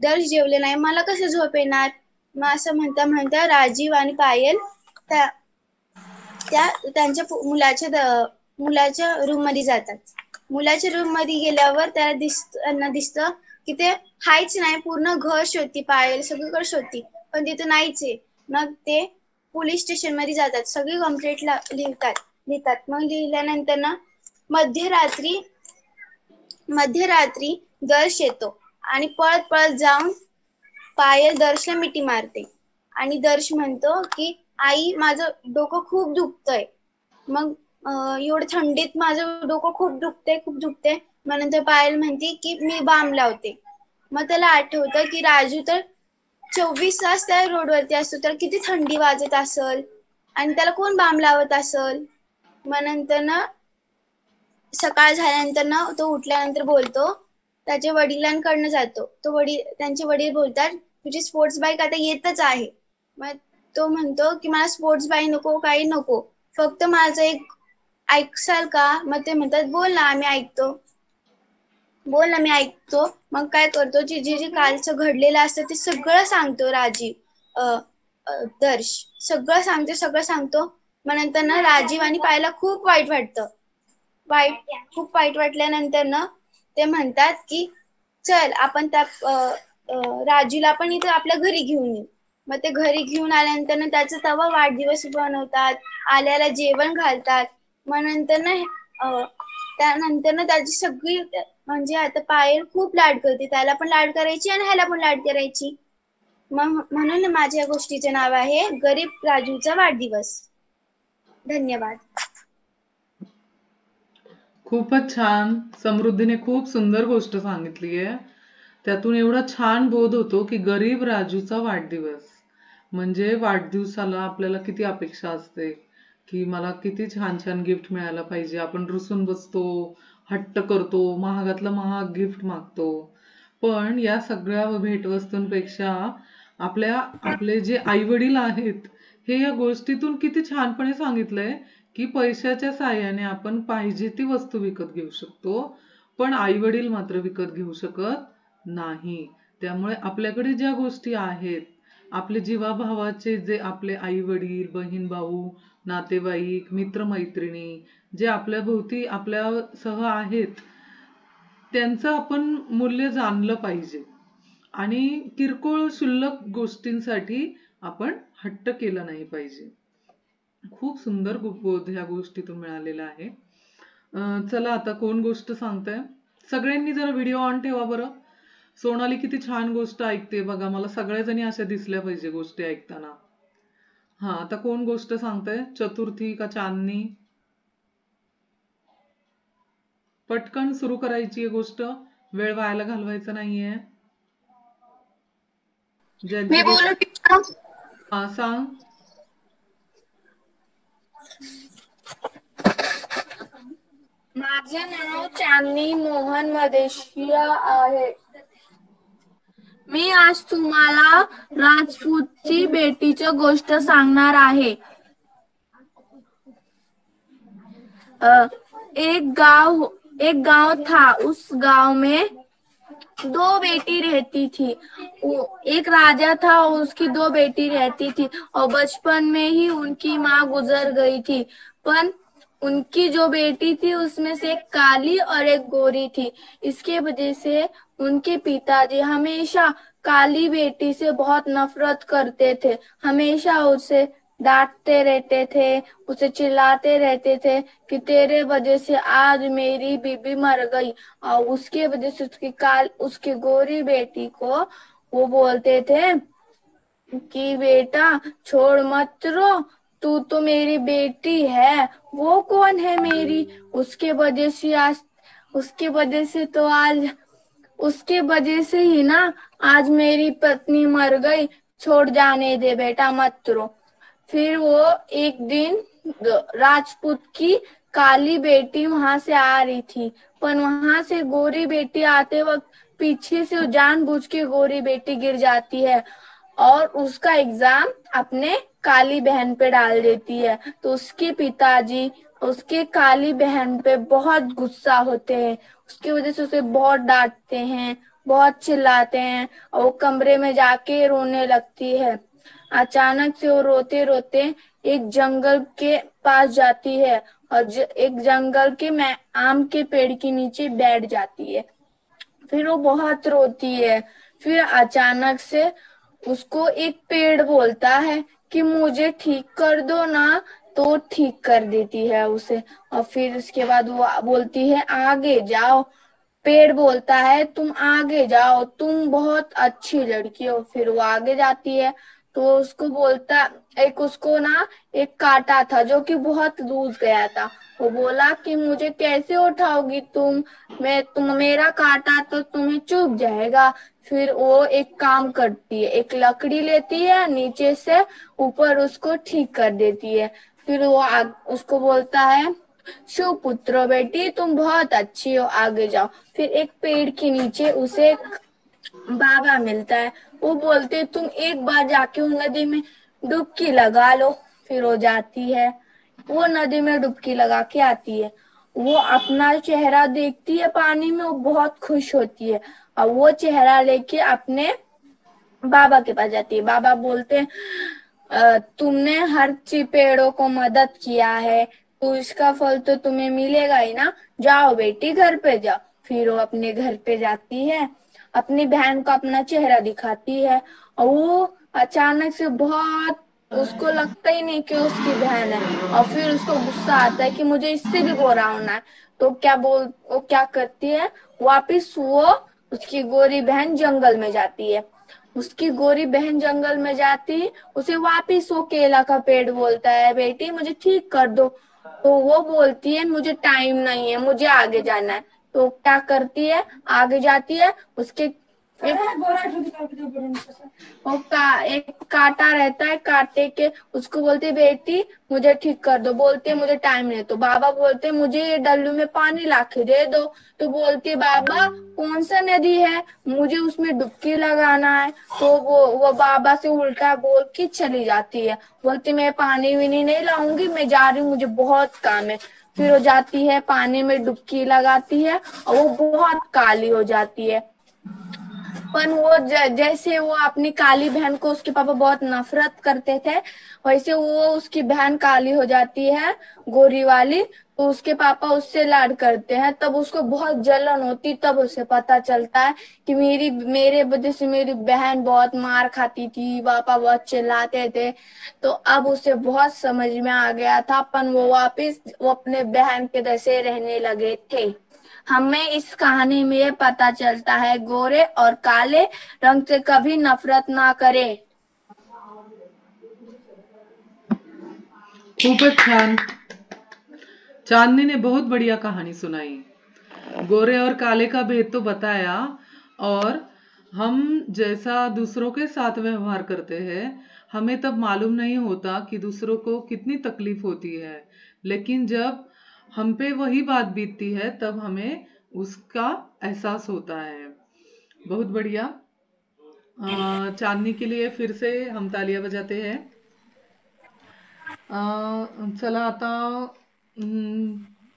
दर्श जेवले नाही, मला कसं झोप येणार? मग असं म्हणता म्हणता राजीव आणि पायल त्यांच्या मुलाच्या रूम मध्ये जातात. मुलाच्या रूम मध्ये गेल्यावर त्यांना दिसतं की ते हायच नाही. पूर्ण घर शोधती पायल, सगळीकडे शोधती, पण तिथं नाहीच आहे. मग ते पोलीस स्टेशन मध्ये जातात, सगळी कंप्लेंट लिहितात. मग लिहिल्यानंतर ना मध्यरात्री दर्श येतो आणि पळत पळत जाऊन पायल दर्शला मिठी मारते आणि दर्श म्हणतो की आई, माझं डोकं खूप दुखतंय. मग एवढं थंडीत माझं डोकं खूप दुखते. मग नंतर पायल म्हणते की मी बाम लावते. मग त्याला आठवतं की राजू तर 24 तास त्या रोडवरती असतो, तर किती थंडी वाजत असल आणि त्याला कोण बाम लावत असल. मग नंतर ना सकाळ झाल्यानंतर ना तो उठल्यानंतर बोलतो, त्याच्या वडिलांकडनं जातो. त्यांचे वडील बोलतात, तुझी स्पोर्ट्स बाईक आता येतच आहे. मग तो म्हणतो की मला स्पोर्ट्स बाईक नको, काही नको, फक्त माझं एक ऐकसाल का? मग ते म्हणतात, बोल ना, मी ऐकतो. मग काय करतो, जे कालचं घडलेलं असतं ते सगळं सांगतो दर्श. सगळं सांगतो. मग नंतर ना राजीव आणि पायला खूप वाईट वाटतं. खूप वाईट वाटल्यानंतर ना ते म्हणतात की चल आपण त्या राजूला पण इथं आपल्या घरी घेऊन येऊ. मग ते घरी घेऊन आल्यानंतर ना त्याचा तवा वाढदिवस बनवतात, आल्याला जेवण घालतात. मग नंतर ना त्यानंतर ना त्याची सगळी, म्हणजे आता पायल खूप लाड करते, त्याला पण लाड करायची आणि ह्याला पण लाड करायची. म्हणून माझ्या गोष्टीचे नाव आहे गरीब राजूचा वाढदिवस. धन्यवाद. खूपच छान. समृद्धीने खूप सुंदर गोष्ट सांगितली आहे. त्यातून एवढा छान बोध होतो की गरीब राजूचा वाढदिवस म्हणजे वाढदिवसाला आपल्याला किती अपेक्षा असते की मला किती छान छान गिफ्ट मिळायला पाहिजे. आपण रुसून बसतो, हट्ट करतो, महागातलं महाग गिफ्ट मागतो. पण या सगळ्या भेटवस्तूंपेक्षा आपले जे आई वडील आहेत हे या गोष्टीतून किती छानपणे सांगितलंय की पैशाच्या साहाय्याने आपण पाहिजे ती वस्तू विकत घेऊ शकतो, पण आई वडील मात्र विकत घेऊ शकत नाही. त्यामुळे आपल्याकडे ज्या गोष्टी आहेत, आपले जीवाभावाचे जे आपले आई वडील, बहीण भाऊ, नातेवाईक, मित्रमैत्रिणी जे आपल्या भोवती आपल्यासह आहेत, त्यांचं आपण मूल्य जाणलं पाहिजे आणि किरकोळ क्षुल्लक गोष्टींसाठी आपण हट्ट केला नाही पाहिजे. खूप सुंदर बोध ह्या गोष्टीतून मिळालेला आहे. चला आता कोण गोष्ट सांगताय? सगळ्यांनी जरा व्हिडिओ ऑन ठेवा बरं. सोनाली किती छान गोष्ट ऐकते बघा, मला सगळ्याजणी अशा दिसल्या पाहिजे गोष्टी ऐकताना. हा, आता कोण गोष्ट सांगताय? चतुर्थी का चांदनी? पटकन सुरू करायची आहे गोष्ट, वेळ वायाला घालवायचा नाहीये. मी बोलू टीचर? हा, सांग. माझे नाव चांदनी मोहन मदेशिया आहे. मी आज तुम्हाला राजपूतची बेटीची गोष्ट सांगणार आहे. एक गांव था, उस गांव में दो बेटी रहती थी. एक राजा था, उसकी दो बेटी रहती थी और बचपन में ही उनकी माँ गुजर गई थी. पर उनकी जो बेटी थी उसमें से एक काली और एक गोरी थी. इसके वजह से उनके पिताजी हमेशा काली बेटी से बहुत नफरत करते थे. हमेशा उसे डांटते रहते थे, उसे चिल्लाते रहते थे कि तेरे वजह से आज मेरी बीबी मर गई. और उसके वजह से उसकी गोरी बेटी को वो बोलते थे कि बेटा छोड़ मत रो, तू तो मेरी बेटी है. वो कौन है मेरी? उसके वजह से ही ना आज मेरी पत्नी मर गई. छोड़, जाने दे बेटा, मत रो. फिर वो एक दिन राजपूत की काली बेटी वहां से आ रही थी, पर वहां से गोरी बेटी आते वक्त पीछे से जानबूझ के गोरी बेटी गिर जाती है और उसका एग्जाम अपने काली बहन पे डाल देती है। तो उसके पिताजी उसके काली बहन पे बहुत गुस्सा होते हैं, उसकी वजह से उसे बहुत डांटते हैं, बहुत चिल्लाते हैं और वो कमरे में जाके रोने लगती है। अचानक से वो रोते रोते एक जंगल के पास जाती है और एक जंगल के में आम के पेड़ के नीचे बैठ जाती है। फिर वो बहुत रोती है। फिर अचानक से उसको एक पेड़ बोलता है कि मुझे ठीक कर दो ना, तो ठीक कर देती है उसे। और फिर उसके बाद वो बोलती है आगे जाओ। पेड़ बोलता है तुम आगे जाओ, तुम बहुत अच्छी लड़की हो। फिर वो आगे जाती है तो उसको बोलता, एक उसको ना एक कांटा था जो कि बहुत लूज गया था। वो बोला कि मुझे कैसे उठाओगी तुम मेरा कांटा तो तुम्हें चुभ जाएगा। फिर वो एक काम करती है, एक लकड़ी लेती है, नीचे से ऊपर उसको ठीक कर देती है। फिर वो उसको बोलता है शिवपुत्र बेटी तुम बहुत अच्छी हो, आगे जाओ। फिर एक पेड़ के नीचे उसे एक बाबा मिलता है। वो बोलते तुम एक बार जाके उस नदी में डुबकी लगा लो। फिर वो जाती है, वो नदी में डुबकी लगा के आती है। वो अपना चेहरा देखती है पानी में, वो बहुत खुश होती है और वो चेहरा लेके अपने बाबा के पास जाती है। बाबा बोलते हैं तुमने हर पेड़ों को मदद किया है तो इसका फल तो तुम्हें मिलेगा ही ना, जाओ बेटी घर पे जाओ। फिर वो अपने घर पे जाती है, अपनी बहन को अपना चेहरा दिखाती है और वो अचानक से बहुत, उसको लगता ही नहीं कि उसकी बहन है और फिर उसको गुस्सा आता है कि मुझे इससे भी गोरा होना है। तो वो क्या करती है, वापिस वो उसकी गोरी बहन जंगल में जाती है। उसकी गोरी बहन जंगल में जाती, उसे वापिस वो केला का पेड़ बोलता है बेटी मुझे ठीक कर दो। तो वो बोलती है मुझे टाइम नहीं है, मुझे आगे जाना है। तो क्या करती है, आगे जाती है, उसके एक कांटा रहता है, कांटे के उसको बोलते बेटी मुझे ठीक कर दो। बोलते मुझे टाइम नहीं। तो बाबा बोलते मुझे ये डल्लू में पानी लाके दे दो। तो बोलती बाबा कौन सा नदी है, मुझे उसमें डुबकी लगाना है। तो वो बाबा से उल्टा बोल के चली जाती है। बोलती मैं पानी विनी नहीं लाऊंगी, मैं जा रही हूँ, मुझे बहुत काम है। फिर वो जाती है, पानी में डुबकी लगाती है और वो बहुत काली हो जाती है। पर वो जैसे वो अपनी काली बहन को उसके पापा बहुत नफरत करते थे, वैसे वो उसकी बहन काली हो जाती है गोरी वाली। तो उसके पापा उससे लाड करते हैं, तब उसको बहुत जलन होती। तब उसे पता चलता है कि मेरे वजह से मेरी बहन बहुत मार खाती थी, पापा बहुत चिल्लाते थे। तो अब उसे बहुत समझ में आ गया था, पर वो अपने बहन के जैसे रहने लगे थे। हमें इस कहानी में ये पता चलता है गोरे और काले रंग से कभी नफरत ना करें। खूपच छान। चांदनी ने बहुत बढ़िया कहानी सुनाई। गोरे और काले का भेद तो बताया, और हम जैसा दूसरों के साथ व्यवहार करते हैं हमें तब मालूम नहीं होता कि दूसरों को कितनी तकलीफ होती है, लेकिन जब हम पे वही बात बीतती है तब हमें उसका एहसास होता है। बहुत बढ़िया। चांदनी के लिए फिर से हम तालियां बजाते हैं। चला आता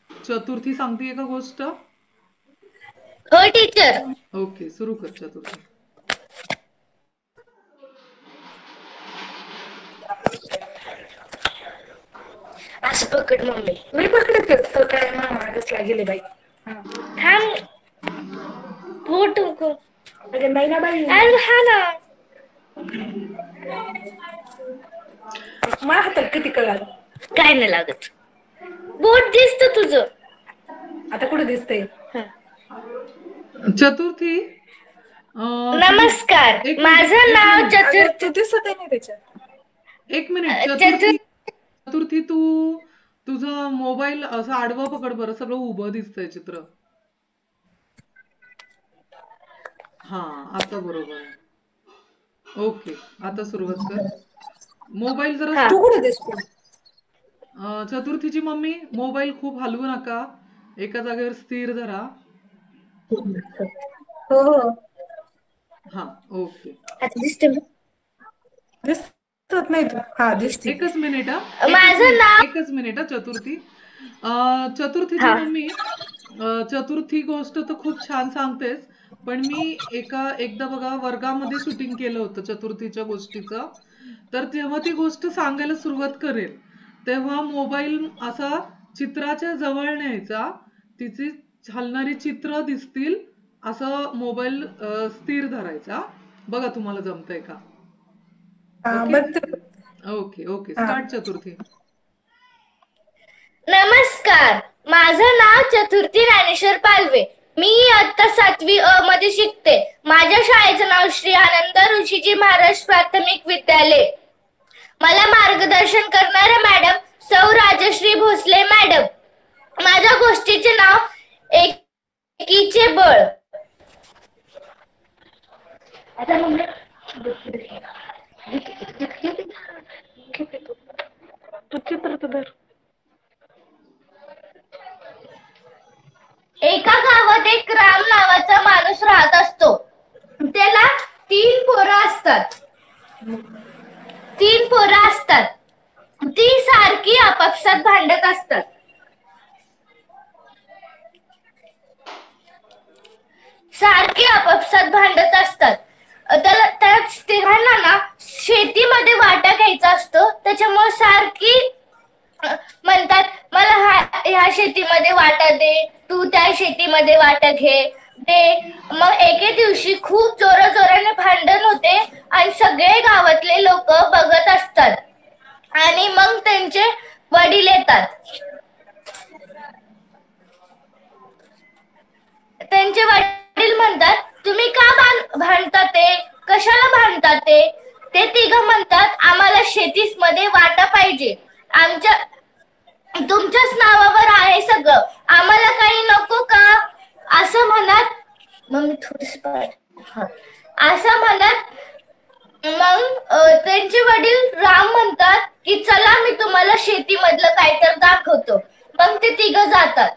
चतुर्थी सांगतीये का गोष्ट? हो टीचर. ओके, सुरू कर चतुर्थी. असं पकड मम्मी. मी पकडत काय मागच लागेल बाई. थांब. बोट नको. अरे नाही ना बाई, अरे हा ना. माझ्या हातात किती कळालं. काय नाही लागत. बोट दिसत तुझं. आता कुठे दिसतंय? चतुर्थी. नमस्कार, माझं नाव चतुर्थी. तू दिसत आहे ना त्याच्यात. एक मिनिट. चतुर्थी तू तुझा मोबाईल असं आडवं पकड बरं, सगळं उभं दिसतंय चित्र. हा, आता बरोबर आहे. ओके, आता सुरुवात कर. मोबाईल जरा तू कुठे दिसतो? चतुर्थीची मम्मी मोबाईल खूप हलवू नका, एका जागेवर स्थिर धरा. हो हो हा, ओके. आता दिसते मग. दिसत नाही तू. हा दिसते. एकच मिनिट हा, माझं नाव एकच मिनिट हा. चतुर्थी चतुर्थीची हा मम्मी, चतुर्थी गोष्ट तर खूप छान सांगतेस, पण मी एकदा बघा वर्गामध्ये शूटिंग केलं होतं चतुर्थीच्या गोष्टीचं. तर जेव्हा ती गोष्ट सांगायला सुरुवात करेल तेव्हा मोबाईल असा चित्राच्या जवळ न्यायचा, तिची हलणारी चित्र दिसतील असं मोबाईल स्थिर धरायचा. बघा तुम्हाला जमतंय का? हा ओके बघते. ओके ओके, हा. स्टार्ट चतुर्थी. नमस्कार, माझं नाव चतुर्थी ज्ञानेश्वर पालवे. मी इयत्ता 7वी अ मध्ये शिकते. माझ्या शाळेचं नाव श्री आनंद ऋषीजी महाराज प्राथमिक विद्यालय. मला मार्गदर्शन करणाऱ्या मॅडम सौ राजश्री भोसले मॅडम. माझ्या गोष्टीचे नाव एकीचे बळ. आता मम्मी तू चित्र तर धर. एका गावात एक राम नावाचा माणूस राहत असतो. त्याला 3 पोरं असतात. 3 पोरं असतात. ती सारखी आपापसात भांडत असतात. त्या तिघांना ना शेतीमध्ये वाटा घ्यायचा असतो. त्याच्यामुळे सारखी म्हणतात, मला ह्या शेतीमध्ये वाटा दे, तू त्या शेतीमध्ये वाटा घे दे. मग एके दिवशी खूप जोराजोराने भांडण होते आणि सगळे गावातले लोक बघत असतात. आणि मग त्यांचे वडील येतात. त्यांचे वडील म्हणतात, तुम्ही का भांडता ते, कशाला भांडता ते. ते तिघं म्हणतात, आम्हाला शेतीमध्ये वाटा पाहिजे, तुमच्याच नावावर आहे सगळं, आम्हाला काही नको का. असं म्हणत मग त्यांचे वडील राम म्हणतात की चला मी तुम्हाला शेतीमधलं काहीतरी दाखवतो. मग ते तिघं जातात.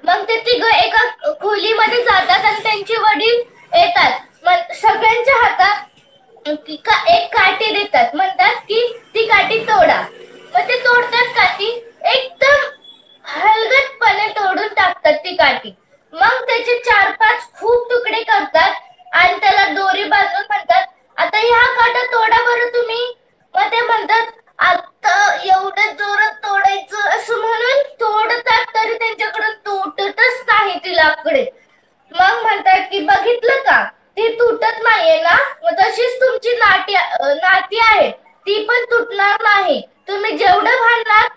मग ते तिघं एका खोलीमध्ये जातात आणि त्यांचे वडील येतात. मग सगळ्यांच्या हातात एक काठी देतात. म्हणतात की ती काठी तोडा. मग ते तोडतात काठी, एकदम हलगटपणे तोडून टाकतात ती काठी. मग त्याचे 4-5 खूप तुकडे करतात आणि त्याला दोरी बांधून म्हणतात, आता ह्या काठा तोडा बरं तुम्ही. मग ते म्हणतात, आता एवढं जोरात तोडायचं असं म्हणून तोडतात, तरी त्यांच्याकडून तुटतच नाही ती लाकडे. मग म्हणतात की बघितलं का, ती तुटत नाहीये ना. मग तशीच तुमची नाती आहे, ती पण तुटणार नाही. तुम्ही जेवढं भांडणार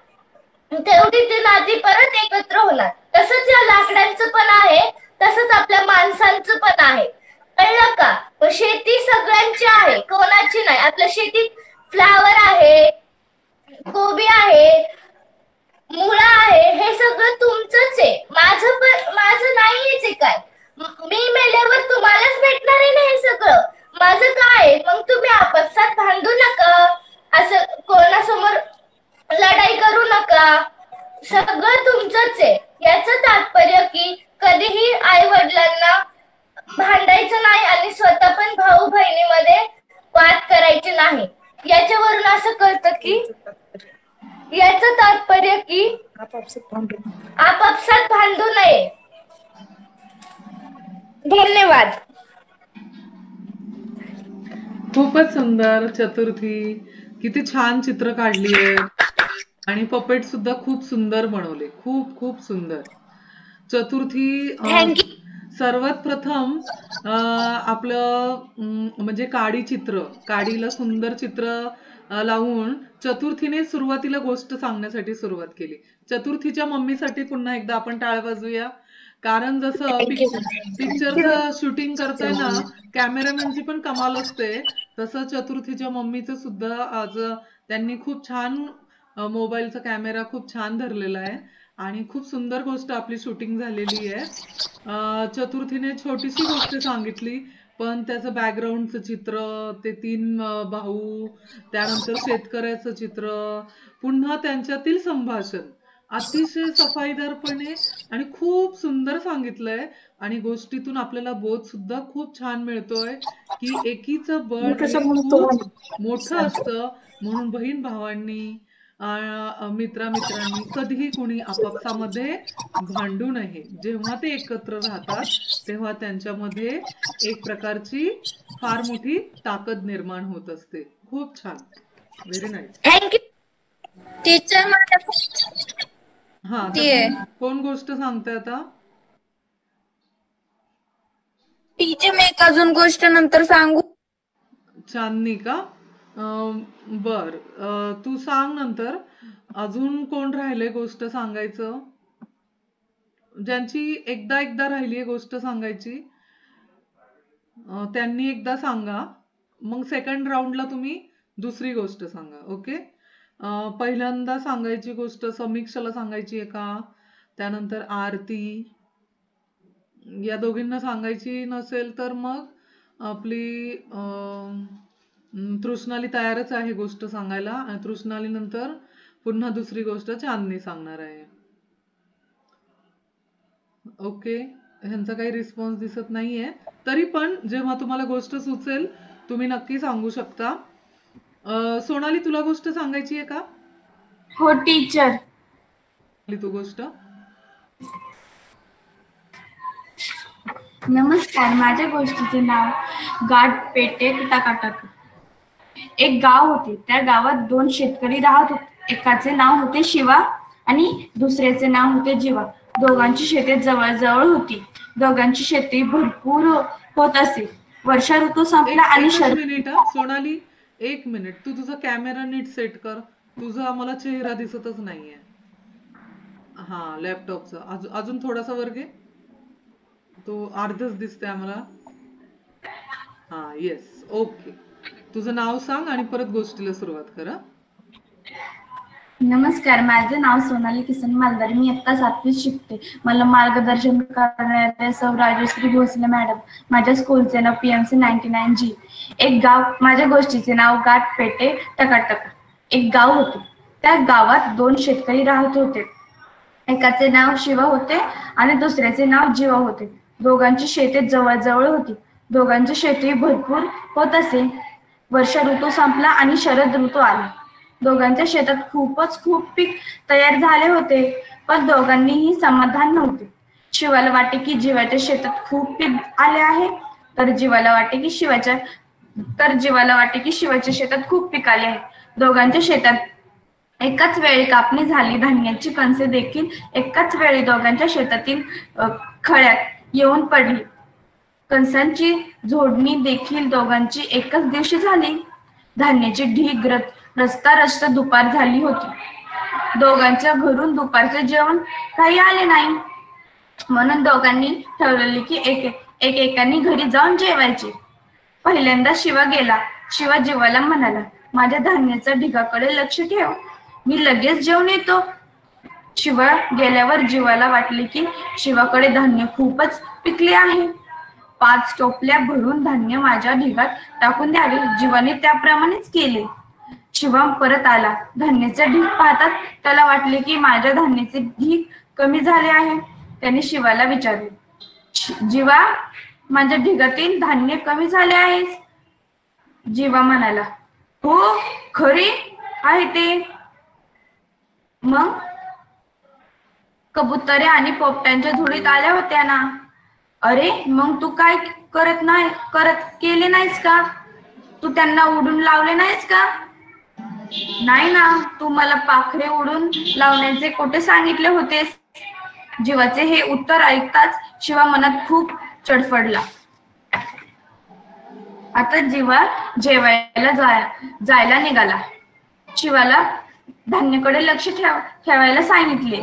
तेवढी ती नाती परत एकत्र होणार. तसंच या लाकडांचं पण आहे, तसंच आपल्या माणसांचं पण आहे. कळलं का. शेती सगळ्यांची आहे, कोणाची नाही. आपल्या शेतीत फ्लावर आहे, कोबी आहे, मुळा आहे, हे सगळं तुमचंच आहे. माझं नाहीच आहे काय. मी मेल्यावर तुम्हालाच भेटणार आहे ना हे सगळं. माझं काय. मग तुम्ही आपसात भांडू नका, असं कोणासमोर लढाई करू नका, सगळं तुमचंच आहे. याचं तात्पर्य की कधीही आई वडिलांना भांडायचं नाही आणि स्वतः पण भाऊ बहिणीमध्ये वाद करायचे नाही. याच्यावरून असं कळतं की याचं तात्पर्य की आपापसात भांडू नये. धन्यवाद. खूपच सुंदर चतुर्थी, किती छान चित्र काढली आहेत आणि पपेट सुद्धा खूप सुंदर बनवले. खूप खूप सुंदर. चतुर्थी सर्वात प्रथम आपलं म्हणजे काडीला सुंदर चित्र लावून चतुर्थीने सुरुवातीला गोष्ट सांगण्यासाठी सुरुवात केली. चतुर्थीच्या मम्मीसाठी पुन्हा एकदा आपण टाळ्या वाजवूया. कारण जसं पिक्चरचं शूटिंग करताना कॅमेरामॅनची पण कमाल असते, तसं चतुर्थीच्या मम्मीचं सुद्धा आज त्यांनी खूप छान मोबाईलचा कॅमेरा खूप छान धरलेला आहे आणि खूप सुंदर गोष्ट आपली शूटिंग झालेली आहे. चतुर्थीने छोटीशी गोष्ट सांगितली, पण त्याचं बॅकग्राऊंडचं चित्र, ते 3 भाऊ, त्यानंतर शेतकऱ्याचं चित्र, पुन्हा त्यांच्यातील संभाषण अतिशय सफाईदारपणे आणि खूप सुंदर सांगितलंय. आणि गोष्टीतून आपल्याला बोध सुद्धा खूप छान मिळतोय की एकीचं बळ मी हे कसं म्हणतो खूप मोठं असतं. म्हणून बहीण भावांनी मित्रांनी कधीही कुणी आपापसामध्ये भांडू नये. जेव्हा ते एकत्र राहतात तेव्हा त्यांच्यामध्ये एक प्रकारची फार मोठी ताकद निर्माण होत असते. खूप छान, व्हेरी नाईस. Thank you teacher. मला हा, ते तर कोण गोष्ट सांगते आता? टीचर मी एक अजून गोष्ट नंतर सांगू. चांदणी का? बर, तू सांग नंतर. अजून कोण राहिले गोष्ट सांगायचं? ज्यांची एकदा राहिलीये गोष्ट सांगायची, त्यांनी एकदा सांगा. मग सेकंड राऊंडला तुम्ही दुसरी गोष्ट सांगा. ओके. पहिल्यांदा सांगायची गोष्ट समीक्षाला सांगायची आहे का? त्यानंतर आरती, या दोघींना सांगायची नसेल तर मग आपली तृष्णाली तयारच आहे गोष्ट सांगायला. आणि तृष्णाली नंतर पुन्हा दुसरी गोष्ट चांदणी सांगणार आहे. ओके, ह्यांचा काही रिस्पॉन्स दिसत नाहीये. तरी पण जेव्हा तुम्हाला गोष्ट सुचेल तुम्ही नक्की सांगू शकता. सोनाली, तुला गोष्ट सांगायची आहे का? हो टीचर. तू गोष्ट. नमस्कार, माझ्या गोष्टीचे नाव गाठ पेटे टकाटक. एक गाव होते. त्या गावात 2 शेतकरी राहत होते. एकाचे नाव होते शिवा आणि दुसऱ्याचे नाव होते जीवा. दोघांची शेते जवळ होती. दोघांची शेती भरपूर होत असे. वर्षा ऋतू संपला आणि सोनाली, 1 मिनिट. तू तुझा कॅमेरा नीट सेट कर. तुझा आम्हाला चेहरा दिसतच नाहीये. हा, लॅपटॉपचा अजून थोडासा वर घे. तो अर्धच दिसतंय आम्हाला. हा, येस, ओके. तुझं नाव सांग आणि परत गोष्टीला सुरुवात कर. नमस्कार, माझे नाव सोनाली किसन मालदार. मी इयत्ता 7वीत शिकते. मला मार्गदर्शन करणारे सौ राजश्री भोसले मॅडम. माझ्या स्कूलचे नाव PMC 99G. एक गाव. माझ्या गोष्टीचे नाव गाठ पेटे टकाटक. एक गाव होते. त्या गावात 2 शेतकरी राहत होते. एकाचे नाव शिवा होते आणि दुसऱ्याचे नाव जीवा होते. दोघांची शेते जवळ होती. दोघांची शेती भरपूर होत असे. वर्षा ऋतू संपला आणि शरद ऋतू आला. दोघांच्या शेतात खूप पीक तयार झाले होते, पण दोघांनीही समाधान नव्हते. शिवाला वाटे की जीवाच्या शेतात खूप पीक आले आहे, तर जीवाला वाटे की शिवाच्या शेतात खूप पीक आले आहे. दोघांच्या शेतात एकाच वेळी कापणी झाली. धान्याची कणसे देखील एकाच वेळी दोघांच्या शेतातील खळ्यात येऊन पडली. कणसांची झोडणी देखील दोघांची एकाच दिवशी झाली. धान्याची ढीग रस्ता दुपार झाली होती. दोघांच्या घरून दुपारचे जेवण काही आले नाही, म्हणून दोघांनी ठरवले की एकेकानी घरी जाऊन जेवायचे. पहिल्यांदा शिवा गेला. शिवा जीवाला म्हणाला, माझ्या धान्याच्या ढिगाकडे लक्ष ठेव, मी लगेच जेवून येतो. शिवा गेल्यावर जीवाला वाटले की शिवाकडे धान्य खूपच पिकले आहे. 5 टोपल्या भरून धान्य माझ्या ढिगात टाकून द्यावे. जीवाने त्याप्रमाणेच केले. शिवा परत आला. धान्याचे ढीग पाहतात त्याला वाटले की माझ्या धान्याचे ढीग कमी झाले आहे. त्याने शिवाला विचारले, जीवा, माझ्या ढिगातील धान्य कमी झाले आहे? जीवा म्हणाला, हो, खरे आहे ते. मग कबुतरे आणि पोपटांच्या झुडीत आल्या होत्या ना? अरे, मग तू काय केले नाहीस का? तू त्यांना उडून लावले नाहीस का? नाही ना, तू मला पाखरे उडून लावण्याचे कुठे सांगितले होतेस? जीवाचे हे उत्तर ऐकताच शिवा मनात खूप चडफडला. आता जीवा जेवायला जायला निघाला. शिवाला धान्याकडे लक्ष ठेवायला सांगितले.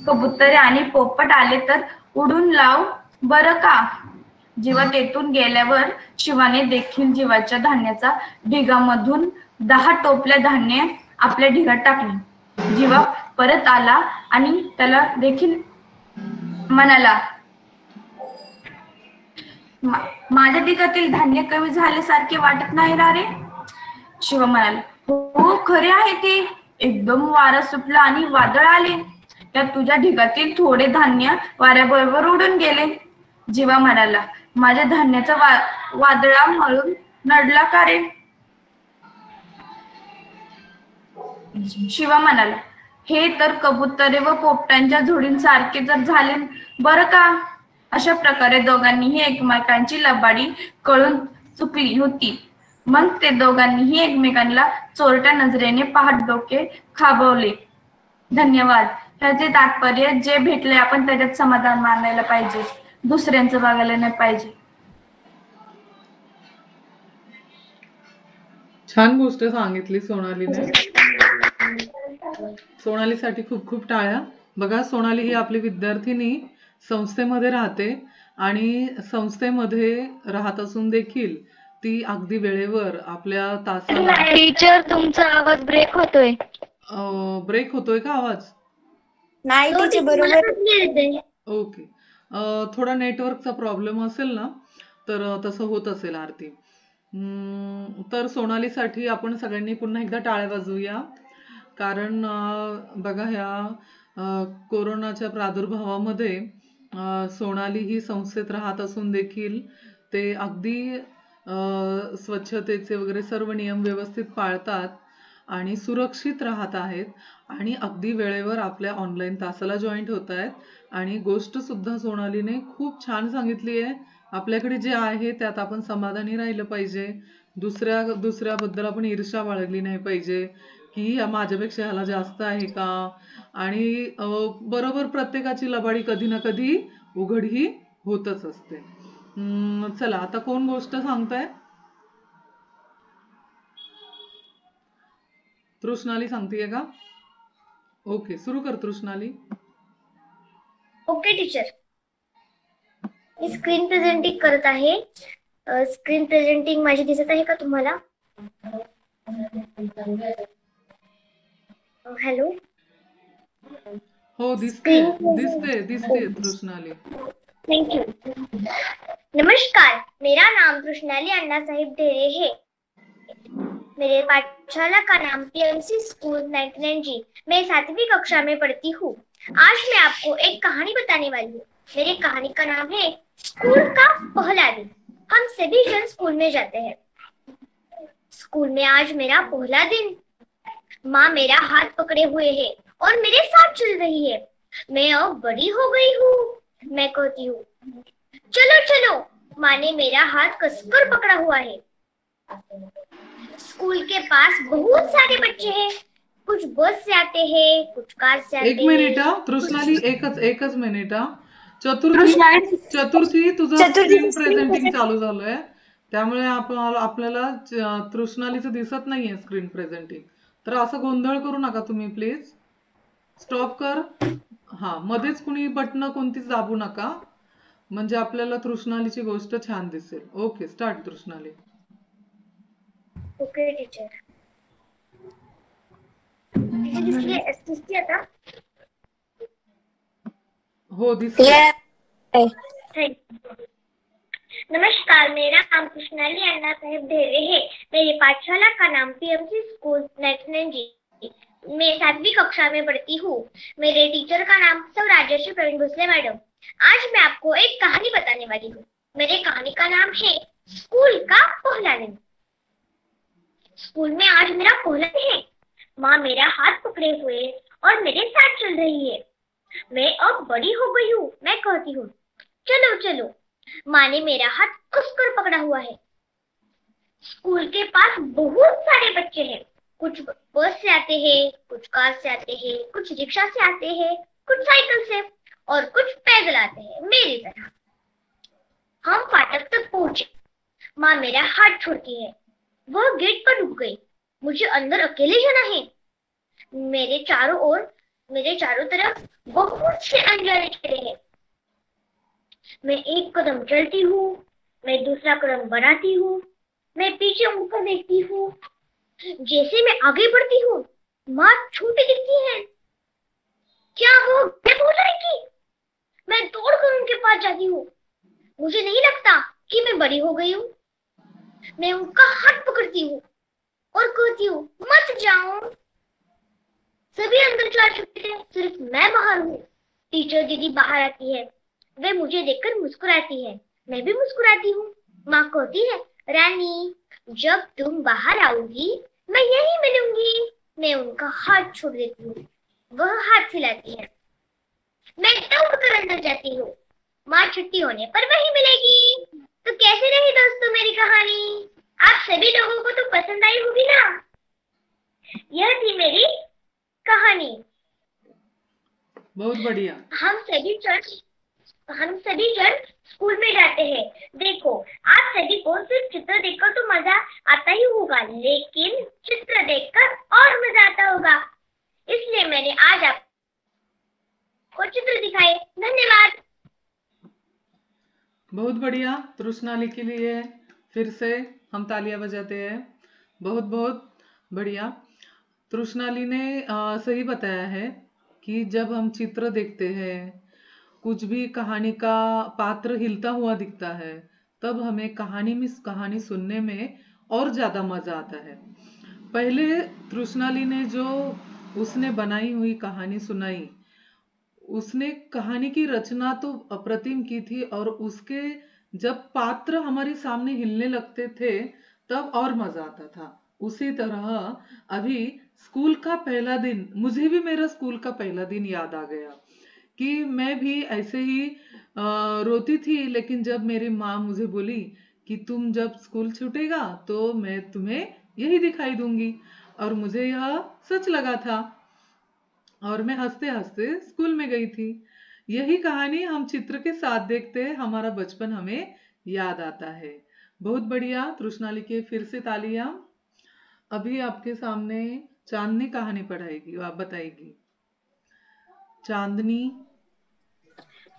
कबुतरे आणि पोपट आले तर उडून लाव बरं का? जीवा तेथून गेल्यावर शिवाने देखील जीवाच्या धान्याच्या ढिगामधून 10 टोपल्या धान्य आपल्या ढिगात टाकले. जीवा परत आला आणि त्याला देखील म्हणाला, माझ्या पिकातील धान्य कमी झाल्यासारखे वाटत नाही ना रे? शिवा म्हणाला, हो खरे आहे ते. एकदम वारा सुटला आणि वादळ आले. त्यात तुझ्या ढिगातील थोडे धान्य वाऱ्याबरोबर उडून गेले. जीवा म्हणाला, माझ्या धान्याचा वादळा म्हणून नडला का रे? शिवा म्हणाला, हे तर कबुतरे व पोपटांच्या झुडींसारखे जर झाले बरं का? अशा प्रकारे दोघांनीही एकमेकांची लबाडी कळून चुकली होती. मग ते दोघांनीही एकमेकांना चोरट्या नजरेने पाहत डोके खाबवले. धन्यवाद. ह्याचे तात्पर्य जे भेटले आपण त्याच्यात समाधान मानायला पाहिजे, दुसऱ्यांचं बघायला नाही पाहिजे. छान गोष्ट सांगितली सोनालीने. सोनालीसाठी खूप खूप टाळ्या. बघा, सोनाली ही आपली विद्यार्थिनी संस्थेमध्ये राहते आणि संस्थेमध्ये राहत असून देखील ती अगदी वेळेवर आपल्या तासाला. टीचर, तुमचा आवाज ब्रेक होतोय. ब्रेक होतोय का आवाज? नाही टीचर, बरोबर. ओके. थोडा नेटवर्कचा प्रॉब्लेम असेल ना, तर तसं होत असेल आरती. तर सोनालीसाठी आपण सगळ्यांनी पुन्हा एकदा टाळ्या वाजवूया. कारण बघा, ह्या कोरोनाच्या प्रादुर्भावामध्ये सोनाली ही संस्थेत राहत असून देखील ते अगदी स्वच्छतेचे वगैरे सर्व नियम व्यवस्थित पाळतात आणि सुरक्षित राहत आहेत आणि अगदी वेळेवर आपल्या ऑनलाईन तासाला जॉईंट होत आहेत. आणि गोष्ट सुद्धा सोनालीने खूप छान सांगितली आहे. आपल्याकडे जे आहे त्यात आपण समाधानी राहिलं पाहिजे. दुसऱ्याबद्दल आपण ईर्ष्या बाळगली नाही पाहिजे की माझ्यापेक्षा ह्याला जास्त आहे का. आणि बरोबर प्रत्येकाची लबाडी कधी ना कधी उघड ही होतच असते. चला, आता कोण गोष्ट सांगताय? तृष्णाली सांगतेय का? ओके, सुरू कर तृष्णाली. ओके टीचर, मी स्क्रीन प्रेझेंटिंग करत आहे. स्क्रीन प्रेझेंटिंग माझी दिसत आहे का तुम्हाला? हॅलो. हो, दिसते तृष्णाली. Thank you. नमस्कार, मेरा नाम तृष्णाली अन्ना साहिब ढेरे है. मेरे पाठशाला का नाम पीएमसी स्कूल 99G. मैं 7वीं कक्षा में पढ़ती हूँ. आज मैं आपको एक कहानी बताने वाली हूँ. मेरी कहानी का नाम है स्कूल का पहला दिन. हम सभी जन स्कूल में जाते हैं. स्कूल में आज मेरा पहला दिन. माँ मेरा हाथ पकड़े हुए है और मेरे साथ चल रही है. मैं अब बड़ी हो गई हूँ. मैं कहती हूँ, चलो चलो. माँ ने मेरा हाथ कसकर पकड़ा हुआ है. स्कूल के पास बहुत सारे बच्चे हैं. कुछ बस से आते हैं, कुछ कार से आते हैं. एक मिनिट तृष्णाली, एकच मिनिट. चतुर्थी तुझं स्क्रीन प्रेझेंटिंग चालू झालंय, त्यामुळे आपल्याला तृष्णालीचं दिसत नाहीये स्क्रीन प्रेझेंटिंग. तर असं गोंधळ करू नका तुम्ही, प्लीज स्टॉप कर. हा, मध्येच कुणी बटन कोणतीच दाबू नका, म्हणजे आपल्याला तृष्णालीची गोष्ट छान दिसेल. Okay, start Trishnali. Okay teacher. दिसते आता? हो, दिसते. नमस्कार, मेरा नाम कृष्णाली अन्ना साहिब ढेरे है. मेरी पाठशाला का नाम पीएमसी स्कूल 99G. मैं 7वीं कक्षा में पढ़ती हूँ. मेरे टीचर का नाम सर राजश्री प्रवीण भोसले मैडम. आज मैं आपको एक कहानी बताने वाली हूँ. मेरे कहानी का नाम है स्कूल का पहला दिन. स्कूल में आज मेरा पहला दिन है. माँ मेरा हाथ पकड़े हुए और मेरे साथ चल रही है. मैं अब बड़ी हो गई हूँ. मैं कहती हूँ, चलो चलो. माँ ने मेरा हाथ कसकर पकड़ा हुआ है. स्कूल के पास बहुत सारे बच्चे हैं. कुछ बस से आते हैं, कुछ कार से आते हैं, कुछ रिक्शा से आते हैं, कुछ साइकिल से और कुछ पैदल आते हैं मेरी तरह. हम फाटक तक पहुंचे. माँ मेरा हाथ छोड़ती है. वह गेट पर रुक गई. मुझे अंदर अकेले जाना है. मेरे चारों तरफ बहुत से अनजाने खड़े हैं. मैं एक कदम चलती हूँ, मैं दूसरा कदम बढ़ाती हूँ, मैं पीछे मुड़कर देखती हूँ. जैसे मैं आगे बढ़ती हूँ, माँ छोटी दिखती है. क्या वो मैं बोल रही कि मैं दौड़कर उनके पास जाती हूँ। मुझे नहीं लगता कि मैं बड़ी हो गई हूँ। मैं उनका हाथ पकड़ती हूँ और कहती हूँ मत जाओ। सभी अंदर जा चुके थे, सिर्फ मैं बाहर हूँ। टीचर दीदी बाहर आती है, वे मुझे देखकर मुस्कुराती है, मैं भी मुस्कुराती हूँ। माँ कहती है रानी जब तुम बाहर आओगी मैं यहीं मिलूंगी। मैं उनका हाथ छोड़ देती हूँ, वह हाथ हिलाती है। मैं दौड़कर अंदर जाती हूँ। माँ छुट्टी होने पर वहीं मिलेगी। तो कैसी रही दोस्तों मेरी कहानी? आप सभी लोगों को तो पसंद आई होगी ना? यह थी मेरी कहानी। बहुत बढ़िया। हम सभी जन स्कूल में जाते हैं। देखो आप सभी को सिर्फ चित्र देखकर तो मजा आता ही होगा, लेकिन चित्र देखकर और मजा आता होगा। इसलिए मैंने आज आपको चित्र दिखाए। धन्यवाद। बहुत बढ़िया। तृष्णाली के लिए फिर से हम तालियां बजाते हैं। बहुत बहुत बढ़िया। तृष्णाली ने सही बताया है कि जब हम चित्र देखते हैं, कुछ भी कहानी का पात्र हिलता हुआ दिखता है, तब हमें कहानी सुनने में और ज्यादा मजा आता है। पहले तृष्णाली ने जो उसने बनाई हुई कहानी सुनाई, उसने कहानी की रचना तो अप्रतिम की थी, और उसके जब पात्र हमारे सामने हिलने लगते थे तब और मजा आता था। उसी तरह अभी स्कूल का पहला दिन, मुझे भी मेरा स्कूल का पहला दिन याद आ गया कि मैं भी ऐसे ही रोती थी, लेकिन जब मेरी माँ मुझे बोली कि तुम जब स्कूल छूटेगा तो मैं तुम्हें यही दिखाई दूंगी, और मुझे यह सच लगा था और मैं हंसते हंसते स्कूल में गई थी। यही कहानी हम चित्र के साथ देखते हैं, हमारा बचपन हमें याद आता है। बहुत बढ़िया तृष्णाली के फिर से तालियां। अभी आपके सामने चांदनी कहानी पढ़ाएगी, आप बताएगी। चांदनी।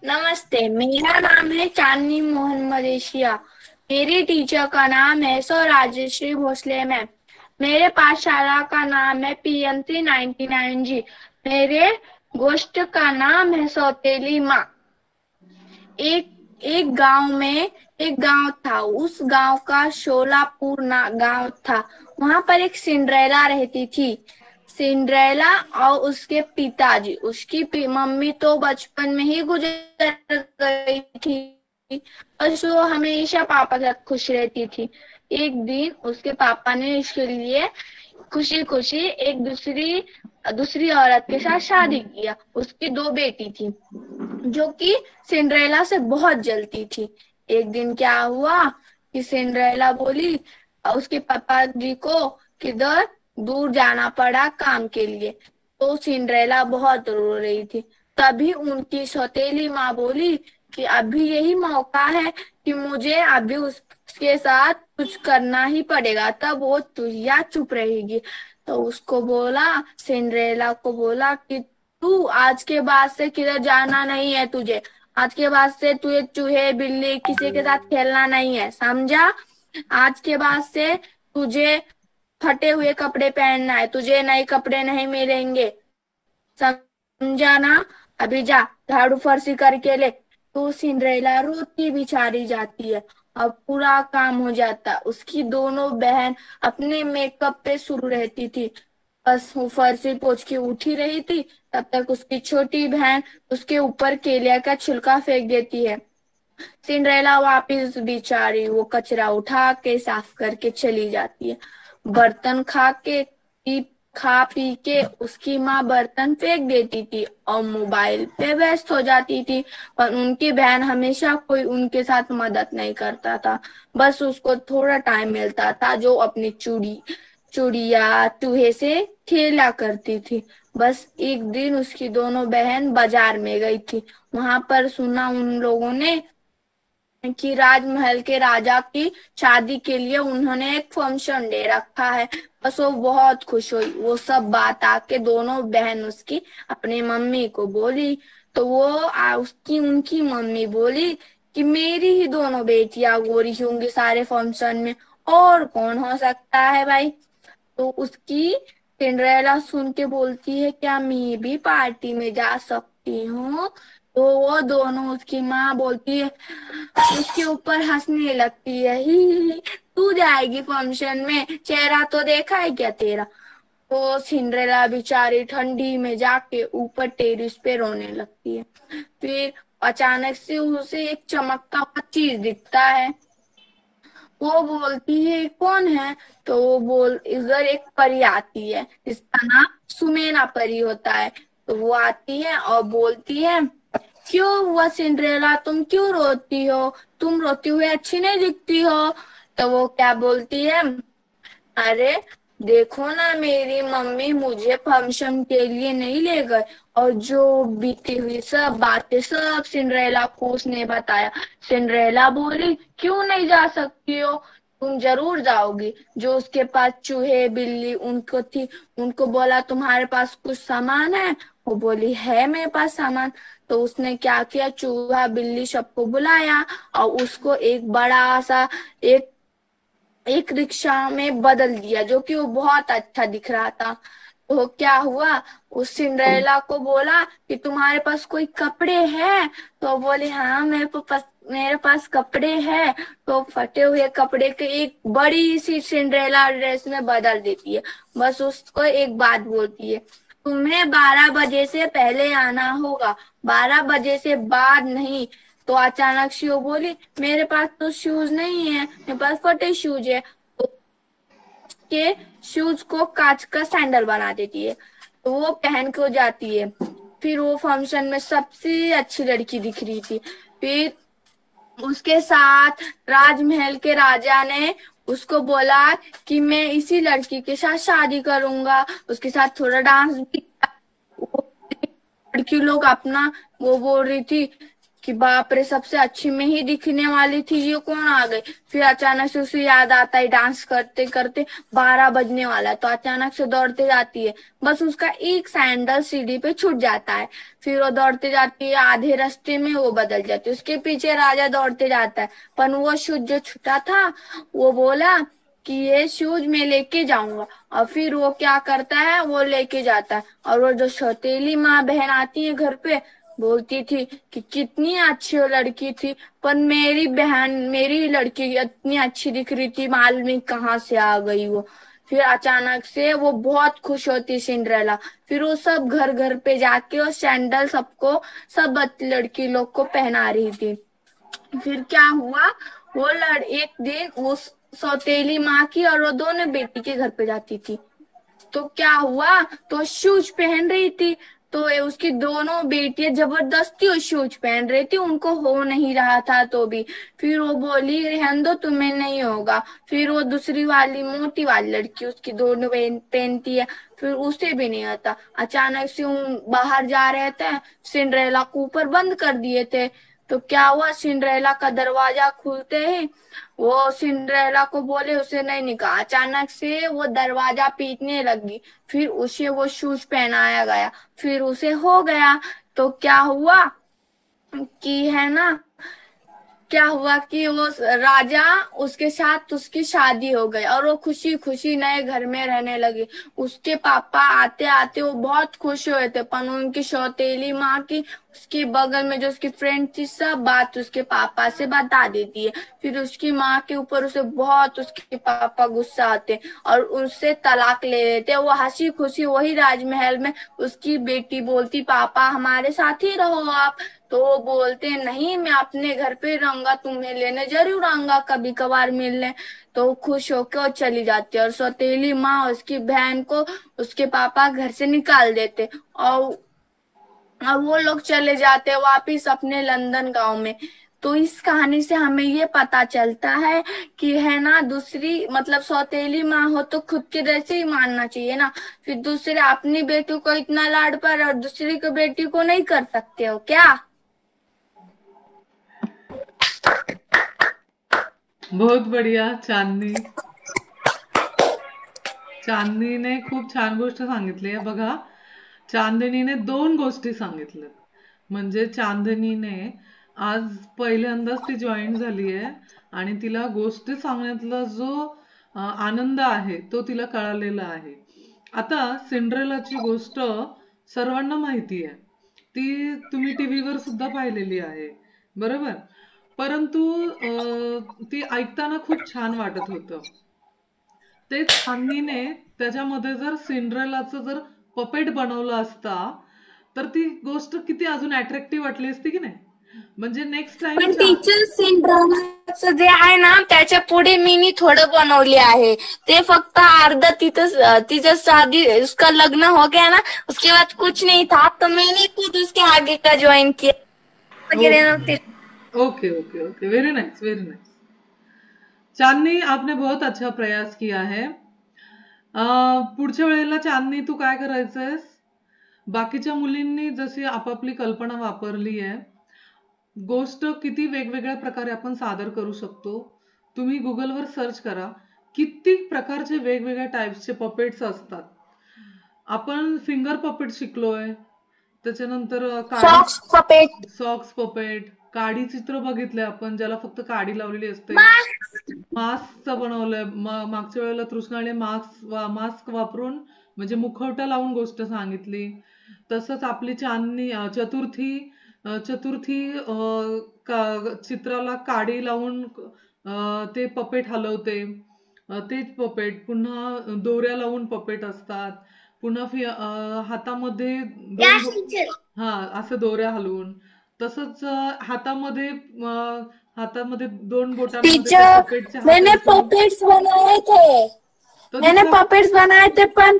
नमस्ते, मेरा नाम है चांदनी मोहन मलेशिया। मेरी टीचर का नाम है सौ राजश्री भोसले मैम। मेरे पाठशाला का नाम है PMC 99 जी। मेरे गोष्ठ का नाम है सौतेली माँ। एक एक गांव में एक गांव था। उस गांव का शोलापुर गांव था। वहां पर एक सिंड्रेला रहती थी। सिंड्रेला और उसके पिताजी, उसकी मम्मी तो बचपन में ही गुजर गई थी, बस वो हमेशा पापा के साथ खुश रहती थी। एक दिन उसके पापा ने उसके लिए खुशी खुशी एक दूसरी औरत के साथ शादी किया। उसकी 2 बेटी थी जो कि सिंड्रेला से बहुत जलती थी। एक दिन क्या हुआ कि सिंड्रेला बोली उसके पापा जी को किधर दूर जाना पड़ा काम के लिए, तो सिंड्रेला बहुत रो रही थी। तभी उनकी सौतेली माँ बोली कि अभी यही मौका है कि मुझे अभी उसके साथ कुछ करना ही पड़ेगा, तब वो तुझिया चुप रहेगी। तो उसको बोला, सिंड्रेला को बोला कि तू आज के बाद से किधर जाना नहीं है तुझे। आज के बाद से तुझे चूहे बिल्ली किसी के साथ खेलना नहीं है, समझा? आज के बाद से तुझे फटे हुए कपड़े पहनना है, तुझे नए कपड़े नहीं मिलेंगे, समझा ना? अभी जा झाड़ू फर्शी करके ले। तो सिंड्रेला रोती बिचारी जाती है और पूरा काम हो जाता। उसकी दोनों बहन अपने मेकअप पे शुरू रहती थी। बस वो फर्शी पोंछ के उठी रही थी, तब तक उसकी छोटी बहन उसके ऊपर केलिया का छिलका फेंक देती है। सिंड्रेला वापिस बेचारी वो कचरा उठा के साफ करके चली जाती है। बर्तन खा पी के उसकी माँ बर्तन फेंक देती थी और मोबाइल पे व्यस्त हो जाती थी, पर उनकी बहन हमेशा कोई उनके साथ मदद नहीं करता था। बस उसको थोड़ा टाइम मिलता था जो अपनी चूड़िया चूहे से खेला करती थी। बस एक दिन उसकी दोनों बहन बाजार में गई थी। वहां पर सुना उन लोगों ने कि राजमहल के राजा की शादी के लिए उन्होंने एक फंक्शन दे रखा है। बस वो बहुत खुश हुई। वो सब बात आके दोनों बहन उसकी अपनी मम्मी को बोली, तो वो उनकी मम्मी बोली कि मेरी ही दोनों बेटियां गोरी होंगी सारे फंक्शन में, और कौन हो सकता है भाई? तो उसकी सिंड्रेला सुन के बोलती है क्या मैं भी पार्टी में जा सकती हूँ? तो वो दोनों, उसकी माँ बोलती है, उसके ऊपर हंसने लगती है, ही तू जाएगी फंक्शन में, चेहरा तो देखा है क्या तेरा? तो सिंड्रेला बेचारी ठंडी में जाके ऊपर टेरिस पे रोने लगती है। फिर अचानक से उसे एक चमकता हुआ चीज दिखता है। वो बोलती है कौन है? तो वो बोल इधर एक परी आती है जिसका नाम सुमेना परी होता है। तो वो आती है और बोलती है, क्यों हुआ सिंड्रेला, तुम क्यों रोती हो? तुम रोती हुई अच्छी नहीं दिखती हो। तो वो क्या बोलती है, अरे देखो ना, मेरी मम्मी मुझे फंक्शन के लिए नहीं ले गए, और जो बीती हुई सब बातें सब सिंड्रेला को उसने बताया। सिंड्रेला बोली, क्यों नहीं जा सकती हो? तुम जरूर जाओगी। जो उसके पास चूहे बिल्ली उनको थी, उनको बोला तुम्हारे पास कुछ सामान है? वो बोली है मेरे पास सामान। तो उसने क्या किया, चूहा बिल्ली सबको बुलाया और उसको एक बड़ा सा एक रिक्शा में बदल दिया, जो कि वो बहुत अच्छा दिख रहा था। तो क्या हुआ, उस सिंड्रेला को बोला कि तुम्हारे पास कोई कपड़े हैं? तो बोले हाँ मेरे पास कपड़े हैं। तो फटे हुए कपड़े के एक बड़ी सी सिंड्रेला ड्रेस में बदल देती है। बस उसको एक बात बोलती है, तुम्हें 12 बजे से पहले आना होगा, 12 बजे से बाद नहीं। तो अचानक से वो बोली, मेरे पास तो शूज नहीं है, मेरे पास फटे शूज है। तो के शूज को कांच का सैंडल बना देती है। तो वो पहन के जाती है। फिर वो फंक्शन में सबसे अच्छी लड़की दिख रही थी। फिर उसके साथ राजमहल के राजा ने उसको बोला कि मैं इसी लड़की के साथ शादी करूंगा, उसके साथ थोड़ा डांस भी। लड़की लोग अपना वो बोल रही थी कि बाप रे, सबसे अच्छी में ही दिखने वाली थी, ये कौन आ गई? फिर अचानक से उसे याद आता है, डांस करते करते 12 बजने वाला है। तो अचानक से दौड़ते जाती है, बस उसका एक सैंडल सीढ़ी पे छूट जाता है। फिर वो दौड़ते जाती है, आधे रास्ते में वो बदल जाती है। उसके पीछे राजा दौड़ते जाता है, पर वो शूज जो छूटा था, वो बोला कि ये शूज मैं लेके जाऊंगा। और फिर वो क्या करता है, वो लेके जाता है। और वो जो सौतेली माँ बहन आती है घर पे, बोलती थी कि कितनी अच्छी वो लड़की थी, पर मेरी लड़की इतनी अच्छी दिख रही थी, मालूम नहीं कहाँ से आ गई वो। फिर अचानक से वो बहुत खुश होती सिंड्रेला। फिर वो सब घर घर पे जाके वो सैंडल सब लड़की लोग को पहना रही थी। फिर क्या हुआ, एक दिन उस सौतेली माँ की और वो दोनों बेटी के घर पे जाती थी। तो क्या हुआ, तो शूज पहन रही थी। तो उसकी दोनों बेटियां जबरदस्ती वो शूज पहन रही थी, उनको हो नहीं रहा था तो भी। फिर वो बोली, रहने दो, तुम्हें नहीं होगा। फिर वो दूसरी वाली मोटी वाली लड़की उसकी दोनों पहनती है, फिर उसे भी नहीं आता। अचानक से वो बाहर जा रहे थे, सिंड्रेला को ऊपर बंद कर दिए थे। तो क्या हुआ, सिंड्रेला का दरवाजा खुलते ही वो सिंड्रेला को बोले उसे नहीं निकाला। अचानक से वो दरवाजा पीटने लगी। फिर उसे वो शूज पहनाया गया, फिर उसे हो गया। तो क्या हुआ कि वो राजा, उसके साथ उसकी शादी हो गई और वो खुशी खुशी नए घर में रहने लगी। उसके पापा आते आते वो बहुत खुश हुए थे, पर उनकी सौतेली माँ की उसके बगल में जो उसकी फ्रेंड थी, सब बात उसके पापा से बता देती है। फिर उसकी माँ के ऊपर उसके पापा गुस्सा आते और उससे तलाक ले लेते। वो हंसी खुशी वही राजमहल में उसकी बेटी बोलती, पापा हमारे साथ ही रहो आप। तो वो बोलते नहीं, मैं अपने घर पे रहूंगा, तुम्हें लेने जरूर आऊंगा कभी कभार मिलने। तो खुश होकर वो चली जाती है और सौतेली माँ उसकी बहन को उसके पापा घर से निकाल देते और वो लोग चले जाते वापिस अपने लंदन गांव में। तो इस कहानी से हमें ये पता चलता है कि है ना, दूसरी मतलब सौतेली माँ हो तो खुद के जैसे ही मानना चाहिए ना। फिर दूसरे अपनी बेटी को इतना लाड पर और दूसरी को बेटी को नहीं कर सकते हो क्या? बहुत बढ़िया चांदनीने खूप छान गोष्ट सांगितली आहे बघा. चांदनीने 2 गोष्टी सांगितल्यात. म्हणजे चांदनीने आज पहिल्यांदाच ती जॉईन झाली आहे आणि तिला गोष्टी सांगण्यातला जो आनंद आहे तो तिला कळालेला आहे. आता सिंड्रेलाची गोष्ट सर्वांना माहिती आहे. ती तुम्ही टीव्हीवर सुद्धा पाहिलेली आहे, बरोबर? परंतु ती ऐकताना खूप छान वाटत होतं. तेच अन्नीने त्याच्यामध्ये जर सिंड्रेलाचं जर पपेट बनवलं असता तर ती गोष्ट किती अजून अट्रॅक्टिव्ह वाटली असती की नाही? म्हणजे नेक्स्ट पण टाइम टीचर सिंड्रेलाचं जे आहे ना त्याच्या पुढे मीनी थोडं बनवले आहे. ते फक्त अर्धा तिचं शादी उसका लग्न हो गया ना उसके बाद कुछ नहीं था तो मैंने खुद उसके आगे का ज्वाइन किया वगैरह नव्हते. Okay okay okay, very nice very nice. Chandni, आपने बहुत अच्छा प्रयास किया है. पुढच्या वेळेला चांदनी तू काय करायचंयस? बाकीच्या मुलींनी जशी आपापली कल्पना वापरली आहे, गोष्ट किती वेगवेगळ्या प्रकारे आपण सादर करू शकतो. तुम्ही गुगलवर सर्च करा, किती प्रकारचे वेगवेगळ्या टाइप्सचे पपेट्स असतात. आपण फिंगर पपेट शिकलोय, त्याच्यानंतर सॉक्स पपेट, सॉक्स पपेट, काडी चित्र बघितलंय आपण, ज्याला फक्त काडी लावलेली असते. मास्कचं बनवलंय. मागच्या वेळेला तृष्णाने मास्क वापरून म्हणजे मुखवटा लावून गोष्ट सांगितली. तसंच आपली चांदनी चतुर्थी चित्राला काडी लावून ते पपेट हलवते. तेच पपेट पुन्हा दोऱ्या लावून पपेट असतात. पुन्हा हातामध्ये हा असं दोऱ्या हलवून, तसंच हातामध्ये 2 बोटांमध्ये टीचर पपेटचे मैंने पपेट्स बनाए थे पण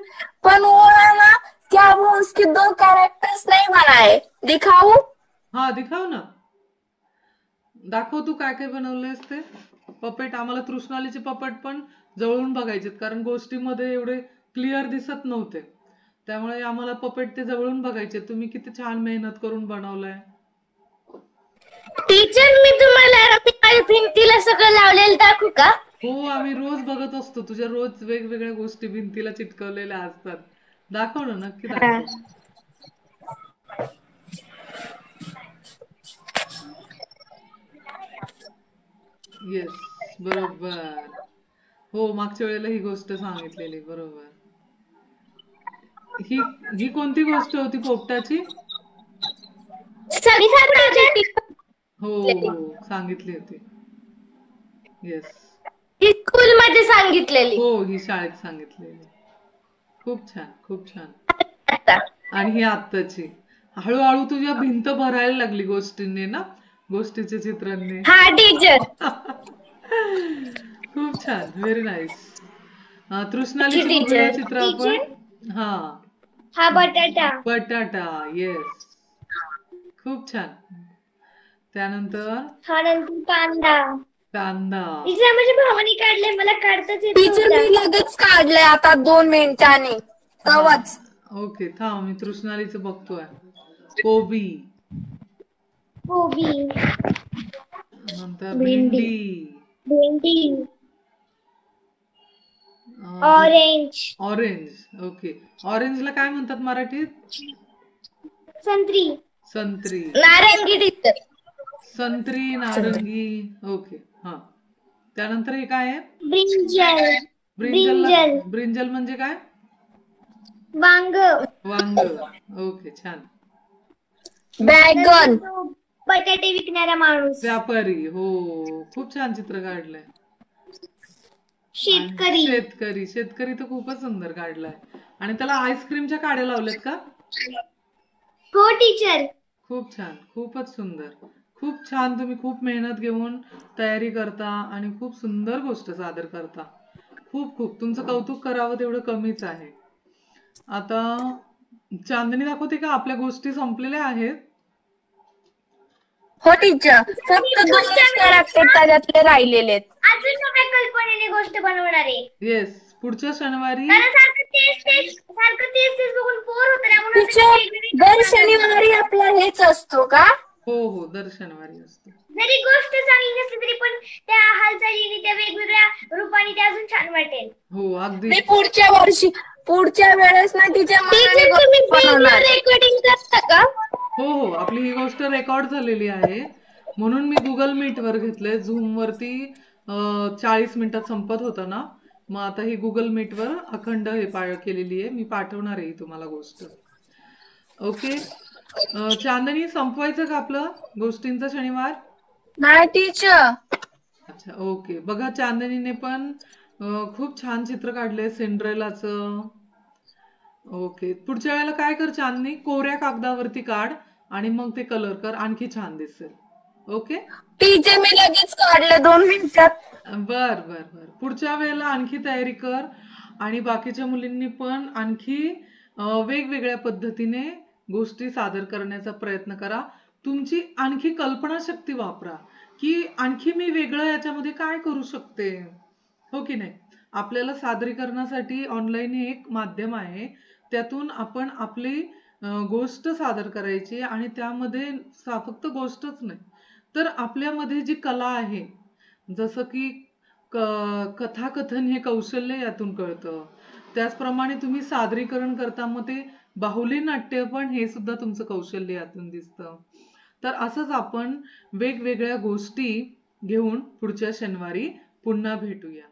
वो है ना क्या वो उसके 2 कैरेक्टर्स नहीं बनाए. दिखाऊ? हा दिखाव ना, दाखव तू काय काय बनवलंयस ते पपेट. आम्हाला तृष्णालीचे पपेट पण जवळून बघायचे, कारण गोष्टीमध्ये एवढे क्लिअर दिसत नव्हते, त्यामुळे आम्हाला पपेट ते जवळून बघायचे. तुम्ही किती छान मेहनत करून बनवलंय. टीचर, मी तुम्हाला भिंतीला सगळं लावलेलं दाखवू का? हो, आम्ही रोज बघत असतो. तुझ्या रोज वेगवेगळ्या गोष्टी भिंतीला चिटकवलेल्या असतात. दाखव ना, नक्की दाखव. येस, बरोबर. हो, मागच्या वेळेला ही गोष्ट सांगितलेली, बरोबर. ही कोणती गोष्ट होती पोपटाची? हो हो, सांगितली होती. येस, स्कूल मध्ये सांगितलेली. हो, ही शाळेत सांगितलेली. खूप छान खूप छान. आणि ही आत्ताची. हळूहळू तुझ्या भिंत भरायला लागली गोष्टींनी ना, गोष्टीच्या चित्रांनी. हा टीचर. खूप छान, व्हेरी नाईस. तृष्णालीची बघूया चित्र आपण. हा बटाटा, येस, खूप छान. त्यानंतर कांदा. टीचर माझ्या भावाने काढले, मला काढताच येत टीचर मी लगेच काढलंय आता 2 मिनिटांनी. तवाच. ओके, थांब, मी तृष्णालीचं बघतोय. कोबी, नंतर भेंडी, ऑरेंज. ओके, ऑरेंजला काय म्हणतात मराठीत? संत्री, नारंगी टीचर. संत्री, नारंगी. ओके, हा. त्यानंतर हे काय आहे? ब्रिंजल म्हणजे काय? वांग. ओके, छान. बैगन, बटाटे विकणारा माणूस. व्यापारी. हो, खूप छान चित्र काढलंय. शेतकरी तर खूपच सुंदर काढलाय. आणि त्याला आईस्क्रीमच्या काड्या लावल्यात का? हो टीचर. खूप छान, खूपच सुंदर. खूप छान. तुम्ही खूप मेहनत घेऊन तयारी करता आणि खूप सुंदर गोष्ट सादर करता. खूप तुमचं कौतुक करावं तेवढं कमीच आहे. आता चांदणी दाखवते का? आपल्या गोष्टी संपलेल्या आहेत. हो टीचर, फक्त 2 कॅरेक्टर त्याच्यातले राहिलेले आहेत. अजून नव्या कल्पनेने गोष्ट बनवणार आहे. येस, पुढच्या शनिवारी. सारखं तेच बघून बोर होतं ना, म्हणून टीचर दर शनिवारी आपला हेच असतो का? हो, दर शनिवारी असतो. जरी गोष्ट चांगली नसली तरी पण त्या हालचालीने, त्या वेगवेगळ्या रूपाने ते अजून छान वाटेल. हो, अगदी. मी पुढच्या वेळेस ना टीचर रेकॉर्डिंग करता का? हो, आपली ही गोष्ट रेकॉर्ड झालेली आहे, म्हणून मी गुगल मीट वर घेतलंय. झूम वरती 40 मिनिटात संपत होतं ना, मग आता ही गुगल मीटवर अखंड हे केलेली आहे, मी पाठवणार आहे तुम्हाला गोष्ट. ओके. चांदनी, संपवायचं का आपलं गोष्टींचा शनिवार? नाही टीचर. अच्छा, ओके. बघा, चांदनीने पण खूप छान चित्र काढले सिंड्रेलाचं. ओके, पुढच्या वेळेला काय कर चांदनी, कोऱ्या कागदावरती काढ आणि मग ते कलर कर, आणखी छान दिसेल. ओके. टीचर मी लगेच काढलं 2 मिनिटात. बर बर बर, पुढच्या वेळेला आणखी तयारी कर आणि बाकीच्या मुलींनी पण आणखी वेगवेगळ्या पद्धतीने गोष्टी सादर करण्याचा प्रयत्न करा. तुमची आणखी कल्पनाशक्ती वापरा की आणखी मी वेगळं याच्यामध्ये काय करू शकते, हो की नाही. आपल्याला सादरीकरणासाठी ऑनलाईन हे एक माध्यम आहे, त्यातून आपण आपली गोष्ट सादर करायची आणि त्यामध्ये फक्त गोष्टच नाही तर आपल्यामध्ये जी कला आहे, जसं की कथाकथन हे कौशल्य यातून कळतं. त्याचप्रमाणे तुम्ही सादरीकरण करता, मग ते बाहुली नाट्य पण हे सुद्धा तुमचं कौशल्य यातून दिसतं. तर असंच आपण वेगवेगळ्या गोष्टी घेऊन पुढच्या शनिवारी पुन्हा भेटूया.